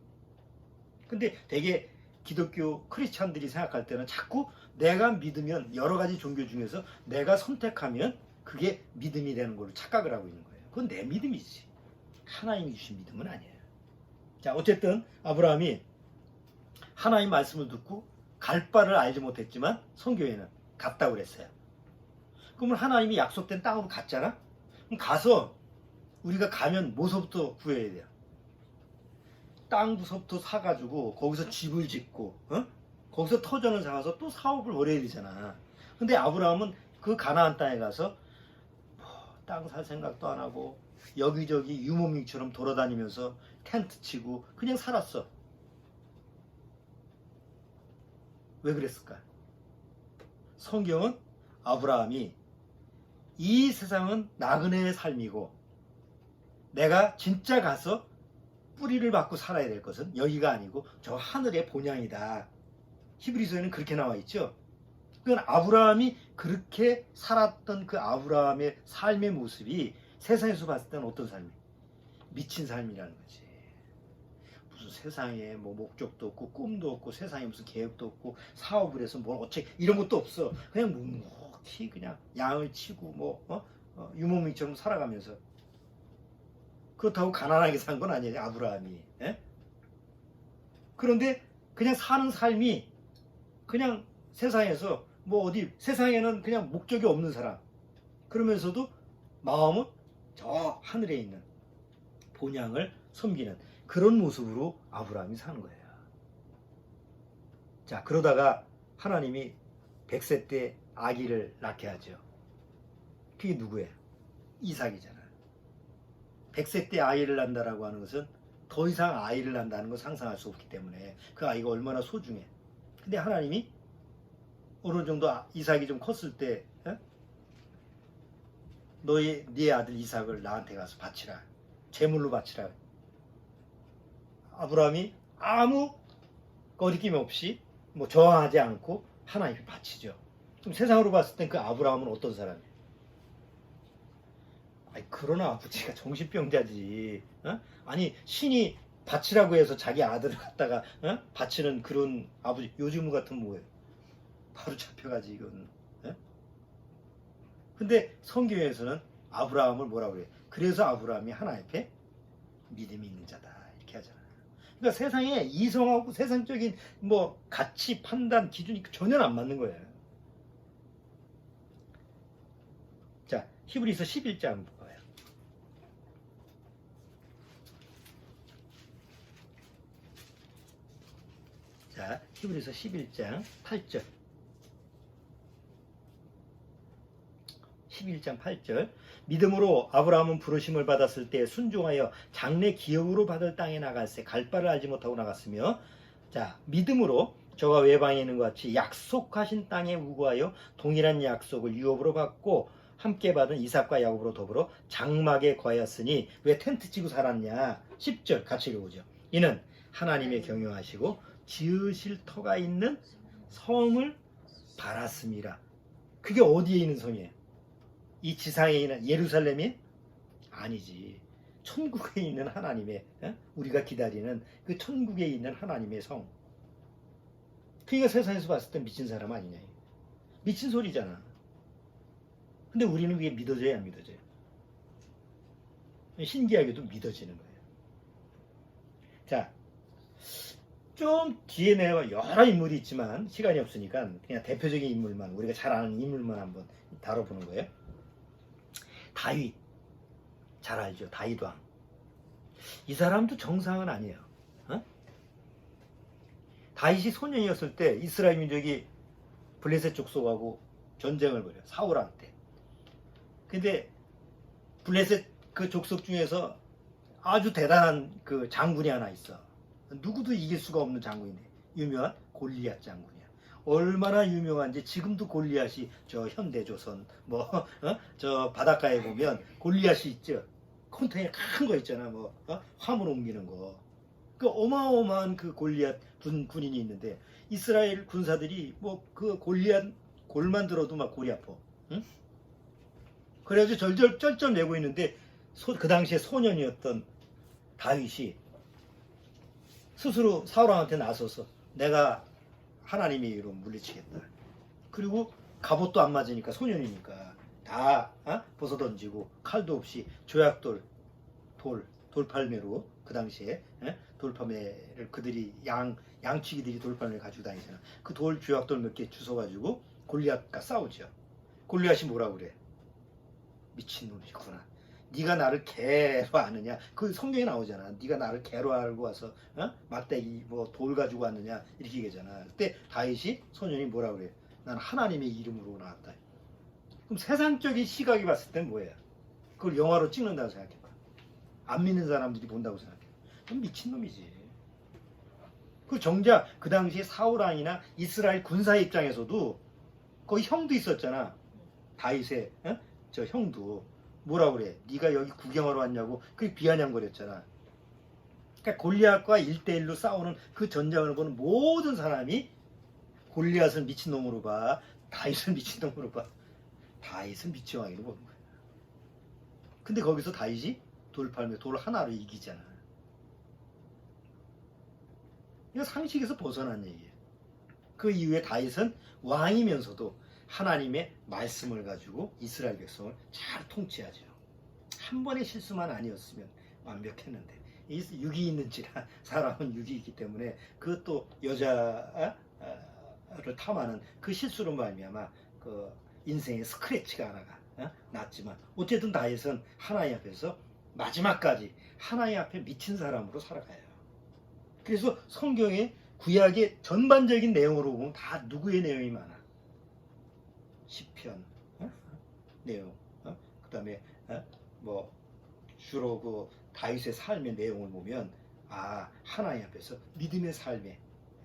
Speaker 1: 근데 되게 기독교 크리스찬들이 생각할 때는 자꾸 내가 믿으면 여러 가지 종교 중에서 내가 선택하면 그게 믿음이 되는 걸로 착각을 하고 있는 거예요. 그건 내 믿음이지. 하나님이 주신 믿음은 아니에요. 자, 어쨌든 아브라함이 하나님 말씀을 듣고 갈 바를 알지 못했지만 성경에는 갔다고 그랬어요. 그러면 하나님이 약속된 땅으로 갔잖아? 그럼 가서 우리가 가면 뭐서부터 구해야 돼요? 땅부터 사가지고 거기서 집을 짓고 거기서 터전을 사가서 또 사업을 벌여야 되잖아. 근데 아브라함은 그 가나안 땅에 가서 땅 살 생각도 안 하고 여기저기 유목민처럼 돌아다니면서 텐트 치고 그냥 살았어. 왜 그랬을까? 성경은 아브라함이 이 세상은 나그네의 삶이고 내가 진짜 가서 뿌리를 받고 살아야 될 것은 여기가 아니고 저 하늘의 본향이다. 히브리서에는 그렇게 나와 있죠. 그러니까 아브라함이 그렇게 살았던 그 아브라함의 삶의 모습이 세상에서 봤을 때는 어떤 삶이에요? 미친 삶이라는 거지. 무슨 세상에 뭐 목적도 없고 꿈도 없고 세상에 무슨 계획도 없고 사업을 해서 뭘 어째 이런 것도 없어. 그냥 묵묵히 그냥 양을 치고 유목민처럼 살아가면서. 그렇다고 가난하게 산 건 아니에요, 아브라함이. 예? 그런데 그냥 사는 삶이 그냥 세상에서 세상에는 그냥 목적이 없는 사람. 그러면서도 마음은 저 하늘에 있는 본향을 섬기는 그런 모습으로 아브라함이 사는 거예요. 자, 그러다가 하나님이 100세 때 아기를 낳게 하죠. 그게 누구예요? 이삭이잖아. 100세 때 아이를 낳는다라고 하는 것은 더 이상 아이를 낳는다는 걸 상상할 수 없기 때문에 그 아이가 얼마나 소중해. 근데 하나님이 어느 정도 이삭이 좀 컸을 때 네 아들 이삭을 나한테 가서 바치라. 제물로 바치라. 아브라함이 아무 거리낌 없이 저항하지 않고 하나님께 바치죠. 그럼 세상으로 봤을 땐 그 아브라함은 어떤 사람이에요? 그러나 아버지가 정신병자지. 아니 신이 바치라고 해서 자기 아들을 갖다가 바치는 그런 아버지. 요즘 같으면 뭐예요? 바로 잡혀가지 이건. 근데 성경에서는 아브라함을 뭐라고 그래요? 그래서 아브라함이 하나님 앞에 믿음이 있는 자다 이렇게 하잖아요. 그러니까 세상에 이성하고 세상적인 가치 판단 기준이 전혀 안 맞는 거예요. 자, 히브리서 11장 봐요. 자, 히브리서 11장 8절. 11장 8절. 믿음으로 아브라함은 부르심을 받았을 때 순종하여 장래 기업으로 받을 땅에 나갈새 갈 바를 알지 못하고 나갔으며, 자, 믿음으로 저가 외방에 있는 것 같이 약속하신 땅에 우거하여 동일한 약속을 유업으로 받고 함께 받은 이삭과 야곱으로 더불어 장막에 거하였으니. 왜 텐트 치고 살았냐? 10절 같이 읽어보죠. 이는 하나님의 경영하시고 지으실 터가 있는 성을 바랐습니다. 그게 어디에 있는 성이에요? 이 지상에 있는 예루살렘이? 아니지. 천국에 있는 하나님의, 우리가 기다리는 그 천국에 있는 하나님의 성. 그러니까 세상에서 봤을 때 미친 사람 아니냐. 미친 소리잖아. 근데 우리는 그게 믿어져야 안 믿어져요? 신기하게도 믿어지는 거예요. 자, 좀 뒤에 내가 여러 인물이 있지만 시간이 없으니까 그냥 대표적인 인물만, 우리가 잘 아는 인물만 한번 다뤄보는 거예요. 다윗, 잘 알죠? 다윗 왕. 이 사람도 정상은 아니에요. 어? 다윗이 소년이었을 때 이스라엘 민족이 블레셋 족속하고 전쟁을 벌여, 사울 왕 때. 근데 블레셋 그 족속 중에서 아주 대단한 그 장군이 하나 있어. 누구도 이길 수가 없는 장군인데, 유명한 골리앗 장군이야. 얼마나 유명한지 지금도 골리앗이 저 현대조선 저 바닷가에 보면 골리앗이 있죠. 컨테이너 큰 거 있잖아. 화물 옮기는 거. 그 어마어마한 그 골리앗 군인이 있는데, 이스라엘 군사들이 그 골리앗 골만 들어도 막 골이 아파. 응? 그래가지고 쩔쩔 내고 있는데, 그 당시에 소년이었던 다윗이 스스로 사울왕한테 나서서 내가 하나님의 이름으로 물리치겠다. 그리고 갑옷도 안 맞으니까, 소년이니까 다 벗어 던지고, 칼도 없이 조약돌, 돌팔매로, 그 당시에 돌팔매를 그들이 양치기들이 돌팔매를 가지고 다니잖아. 그 조약돌 몇 개 주워가지고 골리앗과 싸우죠. 골리앗이 뭐라고 그래? 미친놈이구나. 네가 나를 개로 아느냐? 그 성경에 나오잖아. 네가 나를 개로 알고 와서 막대기 돌 가지고 왔느냐? 이렇게 얘기하잖아. 그때 다윗이, 소년이 뭐라고 그래? 난 하나님의 이름으로 나왔다. 그럼 세상적인 시각이 봤을 땐 뭐예요? 그걸 영화로 찍는다고 생각해봐. 안 믿는 사람들이 본다고 생각해. 그럼 미친놈이지. 그 정작 그 당시에 사울왕이나 이스라엘 군사 입장에서도 거기 형도 있었잖아. 다윗의 저 형도 뭐라 그래? 네가 여기 구경하러 왔냐고 그게 비아냥거렸잖아. 그러니까 골리앗과 1대1로 싸우는 그 전장을 보는 모든 사람이 골리앗을 미친놈으로 봐, 다윗을 미친놈으로 봐. 다윗은 미치왕이로 보는 거야. 근데 거기서 다윗이 돌팔매 돌 하나로 이기잖아. 이거 상식에서 벗어난 얘기예요. 그 이후에 다윗은 왕이면서도 하나님의 말씀을 가지고 이스라엘 백성을 잘 통치하죠. 한 번의 실수만 아니었으면 완벽했는데, 육이 있는지라, 사람은 육이 있기 때문에 그것도 여자를 탐하는 그 실수로 말미암아 그 인생의 스크래치가 하나가 났지만, 어쨌든 다윗은 하나님 앞에서 마지막까지 하나님 앞에 미친 사람으로 살아가요. 그래서 성경의 구약의 전반적인 내용으로 보면 다 누구의 내용이 많아? 시편 내용, 그 다음에 주로 그 다윗의 삶의 내용을 보면 하나님 앞에서 믿음의 삶의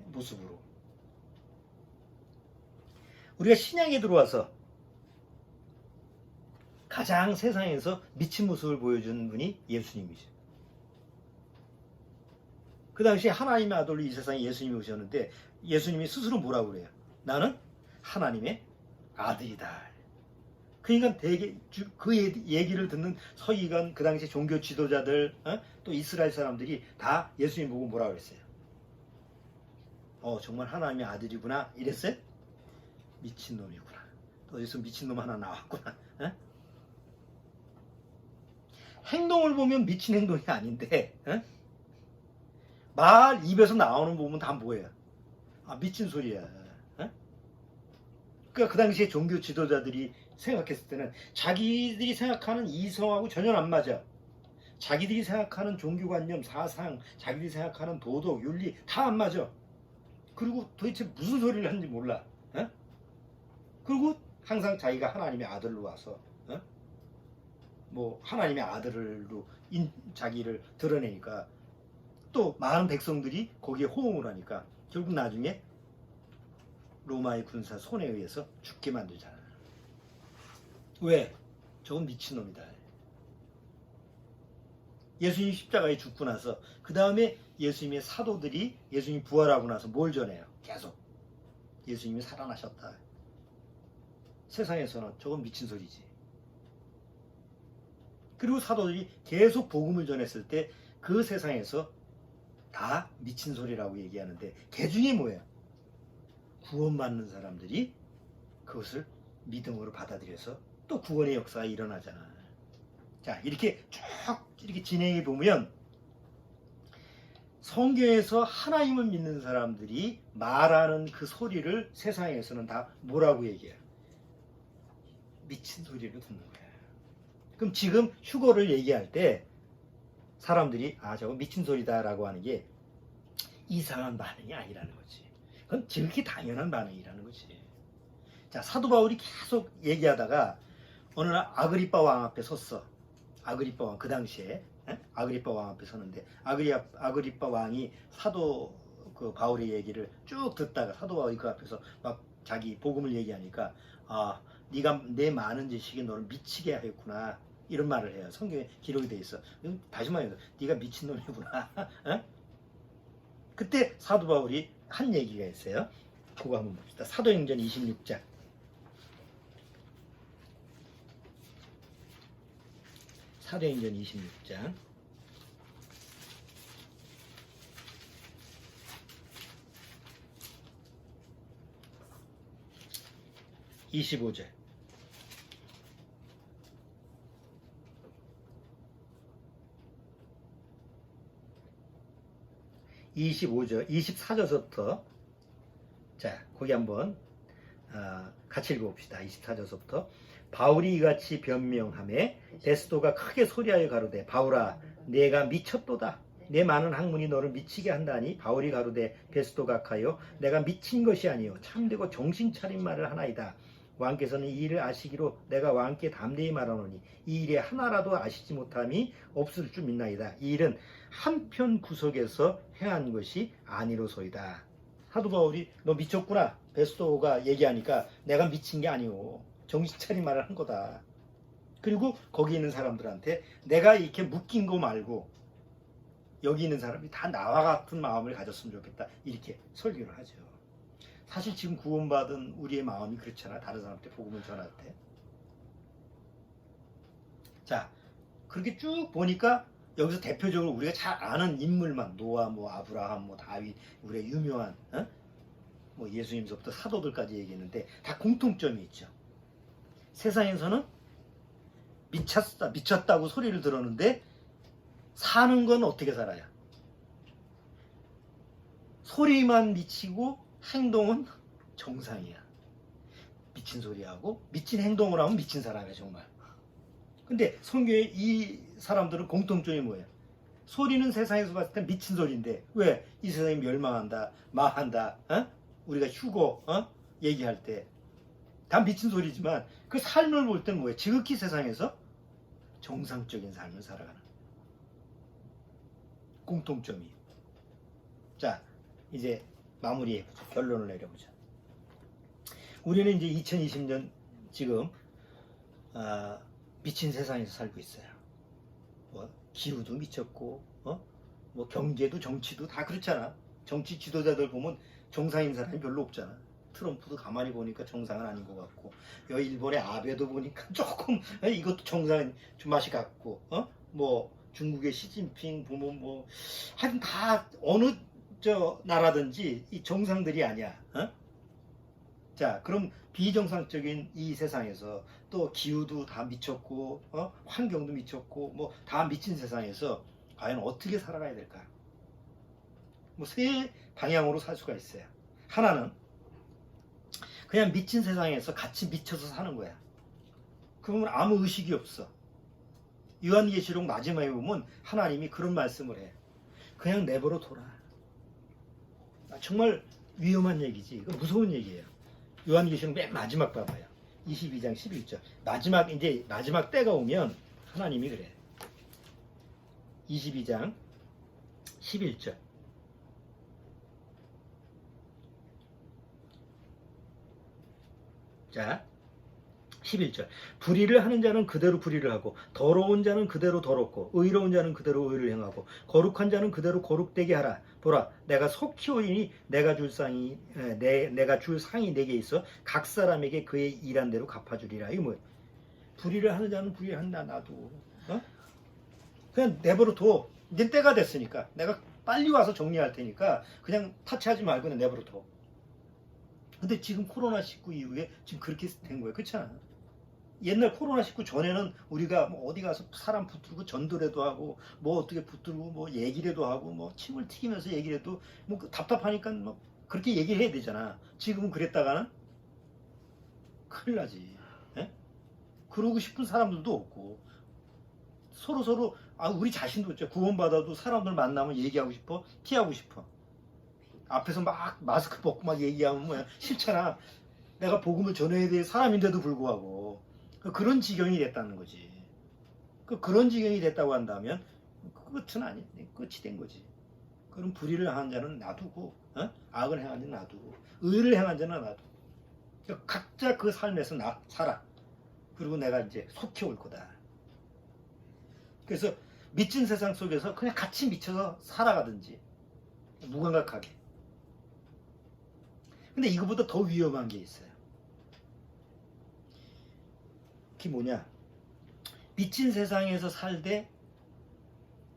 Speaker 1: 모습으로. 우리가 신약에 들어와서 가장 세상에서 미친 모습을 보여준 분이 예수님이죠. 그 당시에 하나님의 아들로 이 세상에 예수님이 오셨는데, 예수님이 스스로 뭐라고 그래요? 나는 하나님의 아들이다. 그러니까 그 얘기를 듣는 서기관, 그 당시 종교 지도자들, 또 이스라엘 사람들이 다 예수님 보고 뭐라고 그랬어요? 정말 하나님의 아들이구나 이랬어요? 미친놈이구나. 또 어디서 미친놈 하나 나왔구나. 행동을 보면 미친 행동이 아닌데, 말 입에서 나오는 부분 다 뭐예요? 미친 소리야. 그러니까 그 당시에 종교 지도자들이 생각했을 때는 자기들이 생각하는 이성하고 전혀 안 맞아. 자기들이 생각하는 종교관념, 사상, 자기들이 생각하는 도덕, 윤리 다 안 맞아. 그리고 도대체 무슨 소리를 하는지 몰라. 그리고 항상 자기가 하나님의 아들로 와서 하나님의 아들로 자기를 드러내니까, 또 많은 백성들이 거기에 호응을 하니까 결국 나중에 로마의 군사 손에 의해서 죽게 만들잖아. 왜? 저건 미친놈이다. 예수님 십자가에 죽고 나서 그 다음에 예수님의 사도들이 예수님 부활하고 나서 뭘 전해요? 계속 예수님이 살아나셨다. 세상에서는 저건 미친 소리지. 그리고 사도들이 계속 복음을 전했을 때 그 세상에서 다 미친 소리라고 얘기하는데, 그 중에 뭐예요? 구원받는 사람들이 그것을 믿음으로 받아들여서 또 구원의 역사가 일어나잖아. 자, 이렇게 쭉 이렇게 진행해 보면 성경에서 하나님을 믿는 사람들이 말하는 그 소리를 세상에서는 다 뭐라고 얘기해요? 미친 소리로 듣는 거예요. 그럼 지금 휴거를 얘기할 때 사람들이 저거 미친 소리다라고 하는 게 이상한 반응이 아니라는 거지. 그건 지극히 당연한 반응이라는 거지. 자, 사도 바울이 계속 얘기하다가 어느 날 아그리빠 왕 앞에 섰어. 아그리빠 왕, 그 당시에 아그리빠 왕 앞에 섰는데 아그리빠 왕이 사도 그 바울의 얘기를 쭉 듣다가 사도 바울이 그 앞에서 막 자기 복음을 얘기하니까 네가 내 많은 지식이 너를 미치게 하였구나, 이런 말을 해요. 성경에 기록이 돼 있어. 다시 말해서 네가 미친놈이구나. 그때 사도 바울이 한 얘기가 있어요. 그거 한번 봅시다. 사도행전 26장. 사도행전 26장 25절. 25절, 24절부터 자, 거기 한번 같이 읽어봅시다. 24절부터 바울이 이같이 변명하매 베스도가 크게 소리하여 가로되 바울아 내가 미쳤도다. 내 많은 학문이 너를 미치게 한다니. 바울이 가로되 베스도가 가여 내가 미친 것이 아니요 참되고 정신 차린 말을 하나이다. 왕께서는 이 일을 아시기로 내가 왕께 담대히 말하노니 이 일에 하나라도 아시지 못함이 없을 줄 믿나이다. 이 일은 한편 구석에서 행한 것이 아니로소이다. 사도 바울이 너 미쳤구나, 베스도가 얘기하니까 내가 미친 게 아니오, 정신 차린 말을 한 거다. 그리고 거기 있는 사람들한테 내가 이렇게 묶인 거 말고 여기 있는 사람이 다 나와 같은 마음을 가졌으면 좋겠다, 이렇게 설교를 하죠. 사실 지금 구원받은 우리의 마음이 그렇잖아. 다른 사람한테 복음을 전할 때. 자, 그렇게 쭉 보니까 여기서 대표적으로 우리가 잘 아는 인물만, 노아, 뭐 아브라함, 뭐 다윗, 우리가 유명한 뭐 예수님서부터 사도들까지 얘기했는데 다 공통점이 있죠. 세상에서는 미쳤다고 소리를 들었는데 사는 건 어떻게 살아요? 소리만 미치고 행동은 정상이야. 미친 소리하고 미친 행동을 하면 미친 사람이야 정말. 근데 성경에 이 사람들은 공통점이 뭐예요? 소리는 세상에서 봤을 때 미친 소리인데 왜? 이 세상이 멸망한다, 망한다, 우리가 휴거 얘기할 때 다 미친 소리지만 그 삶을 볼 때는 뭐예요? 지극히 세상에서 정상적인 삶을 살아가는 공통점이. 자, 이제 마무리해보자. 결론을 내려보자. 우리는 이제 2020년 지금 미친 세상에서 살고 있어요. 뭐 기후도 미쳤고 뭐 경제도 정치도 다 그렇잖아. 정치 지도자들 보면 정상인 사람이 별로 없잖아. 트럼프도 가만히 보니까 정상은 아닌 것 같고, 여기 일본의 아베도 보니까 조금 이것도 정상인 좀 맛이 같고, 뭐 중국의 시진핑 보면 뭐 하여튼 다 어느 나라든지 이 정상들이 아니야. 자, 그럼 비정상적인 이 세상에서 또 기후도 다 미쳤고 환경도 미쳤고 뭐 다 미친 세상에서 과연 어떻게 살아가야 될까? 뭐 세 방향으로 살 수가 있어요. 하나는 그냥 미친 세상에서 같이 미쳐서 사는 거야. 그러면 아무 의식이 없어. 요한계시록 마지막에 보면 하나님이 그런 말씀을 해. 그냥 내버려 둬라. 정말 위험한 얘기지. 이거 무서운 얘기예요. 요한계시록 맨 마지막 봐봐요. 22장 11절. 이제 마지막 때가 오면 하나님이 그래. 22장 11절. 자, 11절. 불의를 하는 자는 그대로 불의를 하고 더러운 자는 그대로 더럽고 의로운 자는 그대로 의를 행하고 거룩한 자는 그대로 거룩되게 하라. 보라, 내가 속히 오이니 내가 줄 상이 내게 있어 각 사람에게 그의 일한 대로 갚아주리라. 이거 뭐예요? 불의를 하는 자는 불의를 한다. 나도 그냥 내버려 둬. 이제 때가 됐으니까 내가 빨리 와서 정리할 테니까 그냥 타치하지 말고 그냥 내버려 둬. 근데 지금 코로나19 이후에 지금 그렇게 된 거예요. 그렇잖아. 옛날 코로나19 전에는 우리가 뭐 어디 가서 사람 붙들고 전도라도 하고 뭐 어떻게 붙들고 뭐 얘기라도 하고 뭐 침을 튀기면서 얘기라도 뭐 답답하니까 뭐 그렇게 얘기를 해야 되잖아. 지금은 그랬다가는 큰일 나지. 예? 그러고 싶은 사람들도 없고 서로 우리 자신도 있죠. 구원받아도 사람들 만나면 얘기하고 싶어, 피하고 싶어. 앞에서 막 마스크 벗고 막 얘기하면 뭐야 싫잖아. 내가 복음을 전해야 될 사람인데도 불구하고 그런 지경이 됐다는 거지. 그런 지경이 됐다고 한다면 끝은 아니, 끝이 된 거지. 그럼 불의를 행한 자는 놔두고, 악을 행한 자는 놔두고, 의를 행한 자는 놔두고. 각자 그 삶에서 살아. 그리고 내가 이제 속히 올 거다. 그래서 미친 세상 속에서 그냥 같이 미쳐서 살아가든지 무감각하게. 근데 이거보다 더 위험한 게 있어요. 그게 뭐냐? 미친 세상에서 살되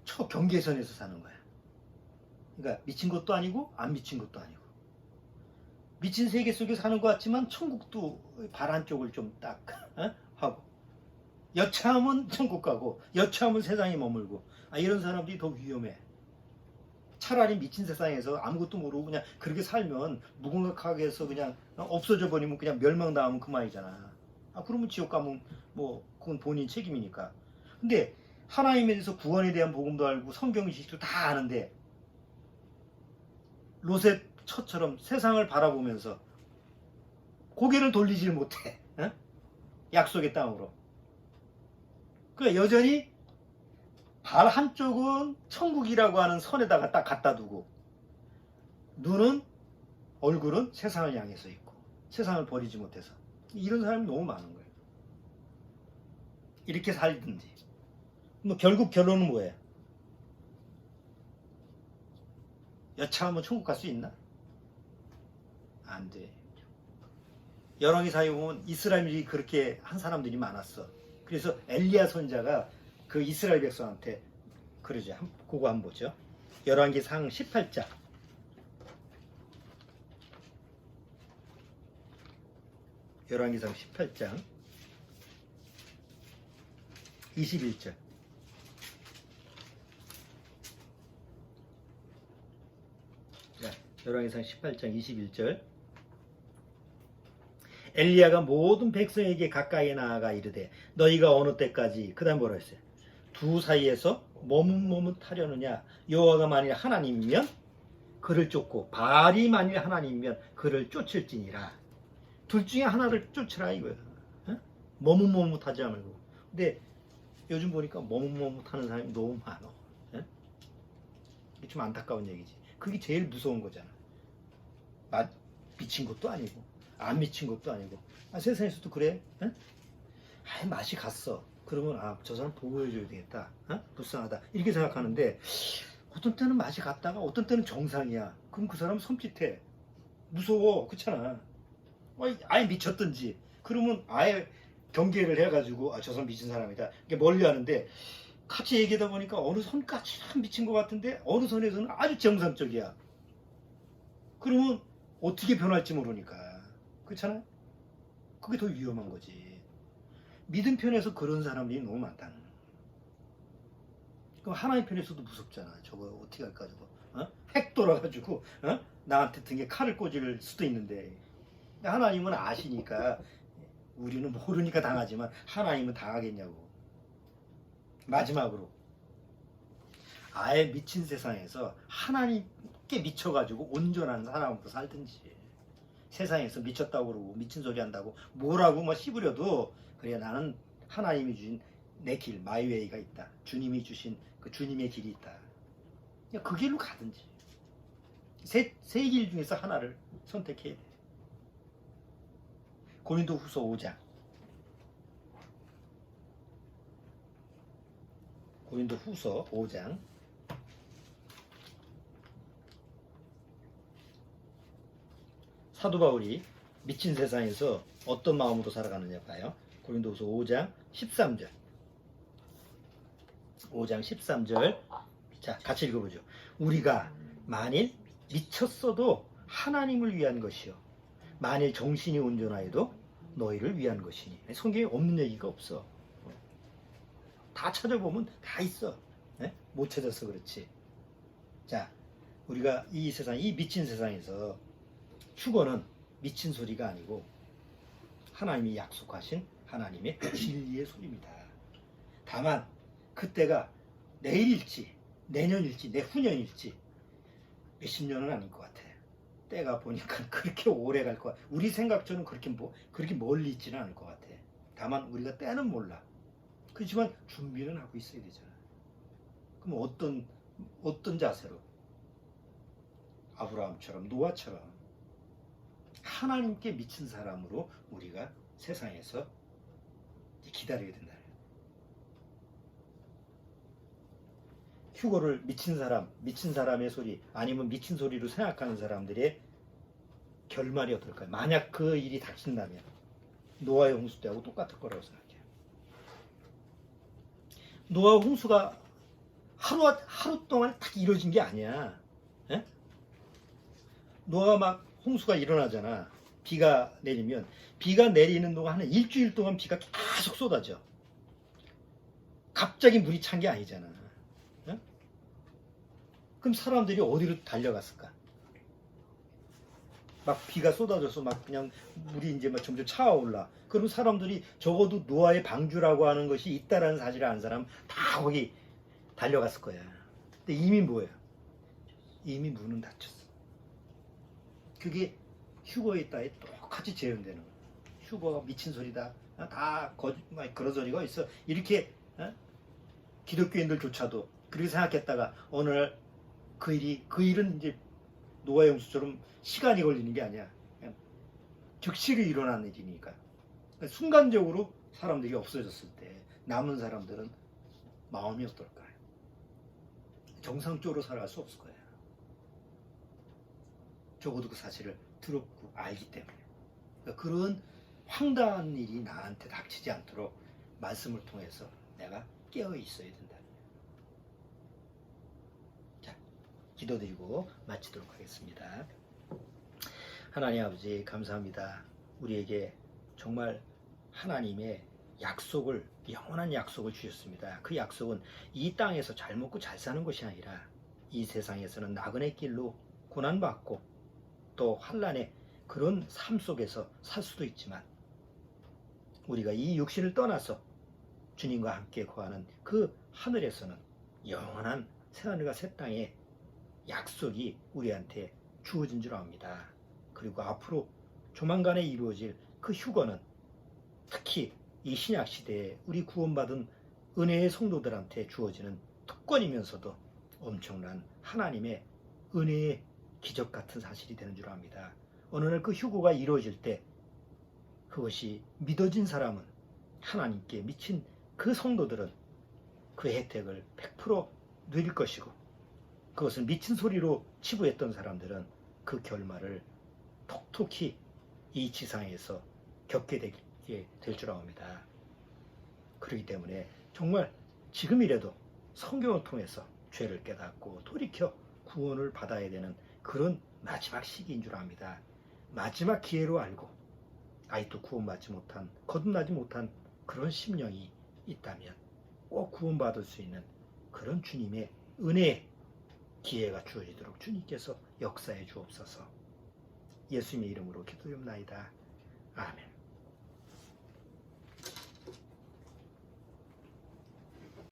Speaker 1: 초경계선에서 사는 거야. 그러니까 미친 것도 아니고 안 미친 것도 아니고. 미친 세계 속에 사는 것 같지만 천국도 발 한쪽을 좀 딱 하고 여차하면 천국 가고 여차하면 세상에 머물고 이런 사람들이 더 위험해. 차라리 미친 세상에서 아무것도 모르고 그냥 그렇게 살면 무감각하게 해서 그냥 없어져 버리면 그냥 멸망당하면 그만이잖아. 그러면 지옥 가면 뭐 그건 본인 책임이니까. 근데 하나님에 대해서 구원에 대한 복음도 알고 성경 지식도 다 아는데 롯의 처처럼 세상을 바라보면서 고개를 돌리질 못해. 약속의 땅으로. 그러니까 여전히 발 한쪽은 천국이라고 하는 선에다가 딱 갖다 두고 얼굴은 세상을 향해서 있고 세상을 버리지 못해서 이런 사람이 너무 많은 거예요. 이렇게 살든지 뭐 결국 결론은 뭐예요? 여차하면 천국 갈 수 있나? 안 돼. 열왕기사에 보면 이스라엘이 그렇게 한 사람들이 많았어. 그래서 엘리야 선자가 그 이스라엘 백성한테 그러죠. 그거 한번 보죠. 열왕기상 18장. 열왕기상 18장 21절. 열왕기상 18장 21절. 엘리야가 모든 백성에게 가까이 나아가 이르되 너희가 어느 때까지 그 다음 뭐라 했어요? 두 사이에서 머뭇머뭇하려느냐. 여호와가 만일 하나님이면 그를 쫓고 바알이 만일 하나님이면 그를 쫓을지니라. 둘 중에 하나를 쫓으라 이거야. 머뭇머뭇하지 말고. 근데 요즘 보니까 머뭇머뭇하는 사람이 너무 많아. 이게 좀 안타까운 얘기지. 그게 제일 무서운 거잖아. 미친 것도 아니고 안 미친 것도 아니고. 세상에서도 그래. 맛이 갔어. 그러면 저 사람 보호해줘야 되겠다. 불쌍하다. 이렇게 생각하는데 어떤 때는 맛이 갔다가 어떤 때는 정상이야. 그럼 그 사람은 섬찟해. 무서워. 그렇잖아. 아예 미쳤든지. 그러면 아예 경계를 해가지고 저 사람 미친 사람이다. 이게 멀리 하는데 같이 얘기하다 보니까 어느 선까지 참 미친 것 같은데 어느 선에서는 아주 정상적이야. 그러면 어떻게 변할지 모르니까. 그렇잖아요? 그게 더 위험한 거지. 믿음 편에서 그런 사람들이 너무 많다는. 그럼 하나님 편에서도 무섭잖아. 저거 어떻게 할까 저거. 핵 돌아가지고 나한테 등에 칼을 꽂을 수도 있는데. 하나님은 아시니까 우리는 모르니까 당하지만 하나님은 당하겠냐고. 마지막으로 아예 미친 세상에서 하나님께 미쳐가지고 온전한 사람으로 살든지. 세상에서 미쳤다고 그러고 미친 소리 한다고 뭐라고 뭐 씹으려도 그래 나는 하나님이 주신 내 길 마이웨이가 있다. 주님이 주신 그 주님의 길이 있다. 그 길로 가든지. 세 길 중에서 하나를 선택해야 돼. 고린도후서 5장. 고린도후서 5장. 사도 바울이 미친 세상에서 어떤 마음으로 살아가느냐 봐요. 고린도후서 5장 13절. 5장 13절. 자, 같이 읽어보죠. 우리가 만일 미쳤어도 하나님을 위한 것이요 만일 정신이 온전하여도 너희를 위한 것이니. 성경에 없는 얘기가 없어. 다 찾아보면 다 있어. 네? 못 찾아서 그렇지. 자, 우리가 이 세상, 이 미친 세상에서 휴거는 미친 소리가 아니고 하나님이 약속하신 하나님의 진리의 소리입니다. 다만 그때가 내일일지 내년일지 내후년일지 몇십 년은 아닐 것 같아. 때가 보니까 그렇게 오래 갈 것 같아. 우리 생각처럼 그렇게 멀리 있지는 않을 것 같아. 다만 우리가 때는 몰라. 그렇지만 준비는 하고 있어야 되잖아. 그럼 어떤 자세로? 아브라함처럼, 노아처럼 하나님께 미친 사람으로 우리가 세상에서 기다려야 된다. 휴거를 미친 사람의 소리, 아니면 미친 소리로 생각하는 사람들의 결말이 어떨까요? 만약 그 일이 닥친다면 노아의 홍수 때하고 똑같을 거라고 생각해요. 노아 홍수가 하루 동안 딱 이루어진 게 아니야. 에? 노아가 막 홍수가 일어나잖아. 비가 내리면 비가 내리는 동안 한 일주일 동안 비가 계속 쏟아져. 갑자기 물이 찬 게 아니잖아. 에? 그럼 사람들이 어디로 달려갔을까? 막 비가 쏟아져서 막 그냥 물이 이제 막 점점 차올라. 그럼 사람들이 적어도 노아의 방주라고 하는 것이 있다라는 사실을 아는 사람 다 거기 달려갔을 거야. 근데 이미 뭐예요? 이미 문은 닫혔어. 그게 휴거에 있다에 똑같이 재현되는 거야. 휴거가 미친 소리다. 다 그런 소리가 있어. 이렇게 기독교인들조차도 그렇게 생각했다가 어느 날 그 일은 이제 노아의 홍수처럼 시간이 걸리는 게 아니야. 그냥 즉시로 일어난 일이니까. 순간적으로 사람들이 없어졌을 때 남은 사람들은 마음이 어떨까요? 정상적으로 살아갈 수 없을 거예요. 적어도 그 사실을 들었고 알기 때문에. 그러니까 그런 황당한 일이 나한테 닥치지 않도록 말씀을 통해서 내가 깨어 있어야 된다. 자, 기도드리고 마치도록 하겠습니다. 하나님 아버지 감사합니다. 우리에게 정말 하나님의 약속을, 영원한 약속을 주셨습니다. 그 약속은 이 땅에서 잘 먹고 잘 사는 것이 아니라 이 세상에서는 나그네 길로 고난받고 또 환난의 그런 삶 속에서 살 수도 있지만 우리가 이 육신을 떠나서 주님과 함께 거하는 그 하늘에서는 영원한 새하늘과 새 땅의 약속이 우리한테 주어진 줄 압니다. 그리고 앞으로 조만간에 이루어질 그 휴거는 특히 이 신약 시대에 우리 구원받은 은혜의 성도들한테 주어지는 특권이면서도 엄청난 하나님의 은혜의 기적 같은 사실이 되는 줄 압니다. 어느 날 그 휴거가 이루어질 때 그것이 믿어진 사람은, 하나님께 미친 그 성도들은 그 혜택을 100% 누릴 것이고, 그것을 미친 소리로 치부했던 사람들은 그 결말을 톡톡히 이 지상에서 겪게 되게 될 줄 압니다. 그렇기 때문에 정말 지금이라도 성경을 통해서 죄를 깨닫고 돌이켜 구원을 받아야 되는 그런 마지막 시기인 줄 압니다. 마지막 기회로 알고 아직도 구원받지 못한, 거듭나지 못한 그런 심령이 있다면 꼭 구원받을 수 있는 그런 주님의 은혜의 기회가 주어지도록 주님께서 역사해 주옵소서. 예수님의 이름으로 기도드립니다. 아멘.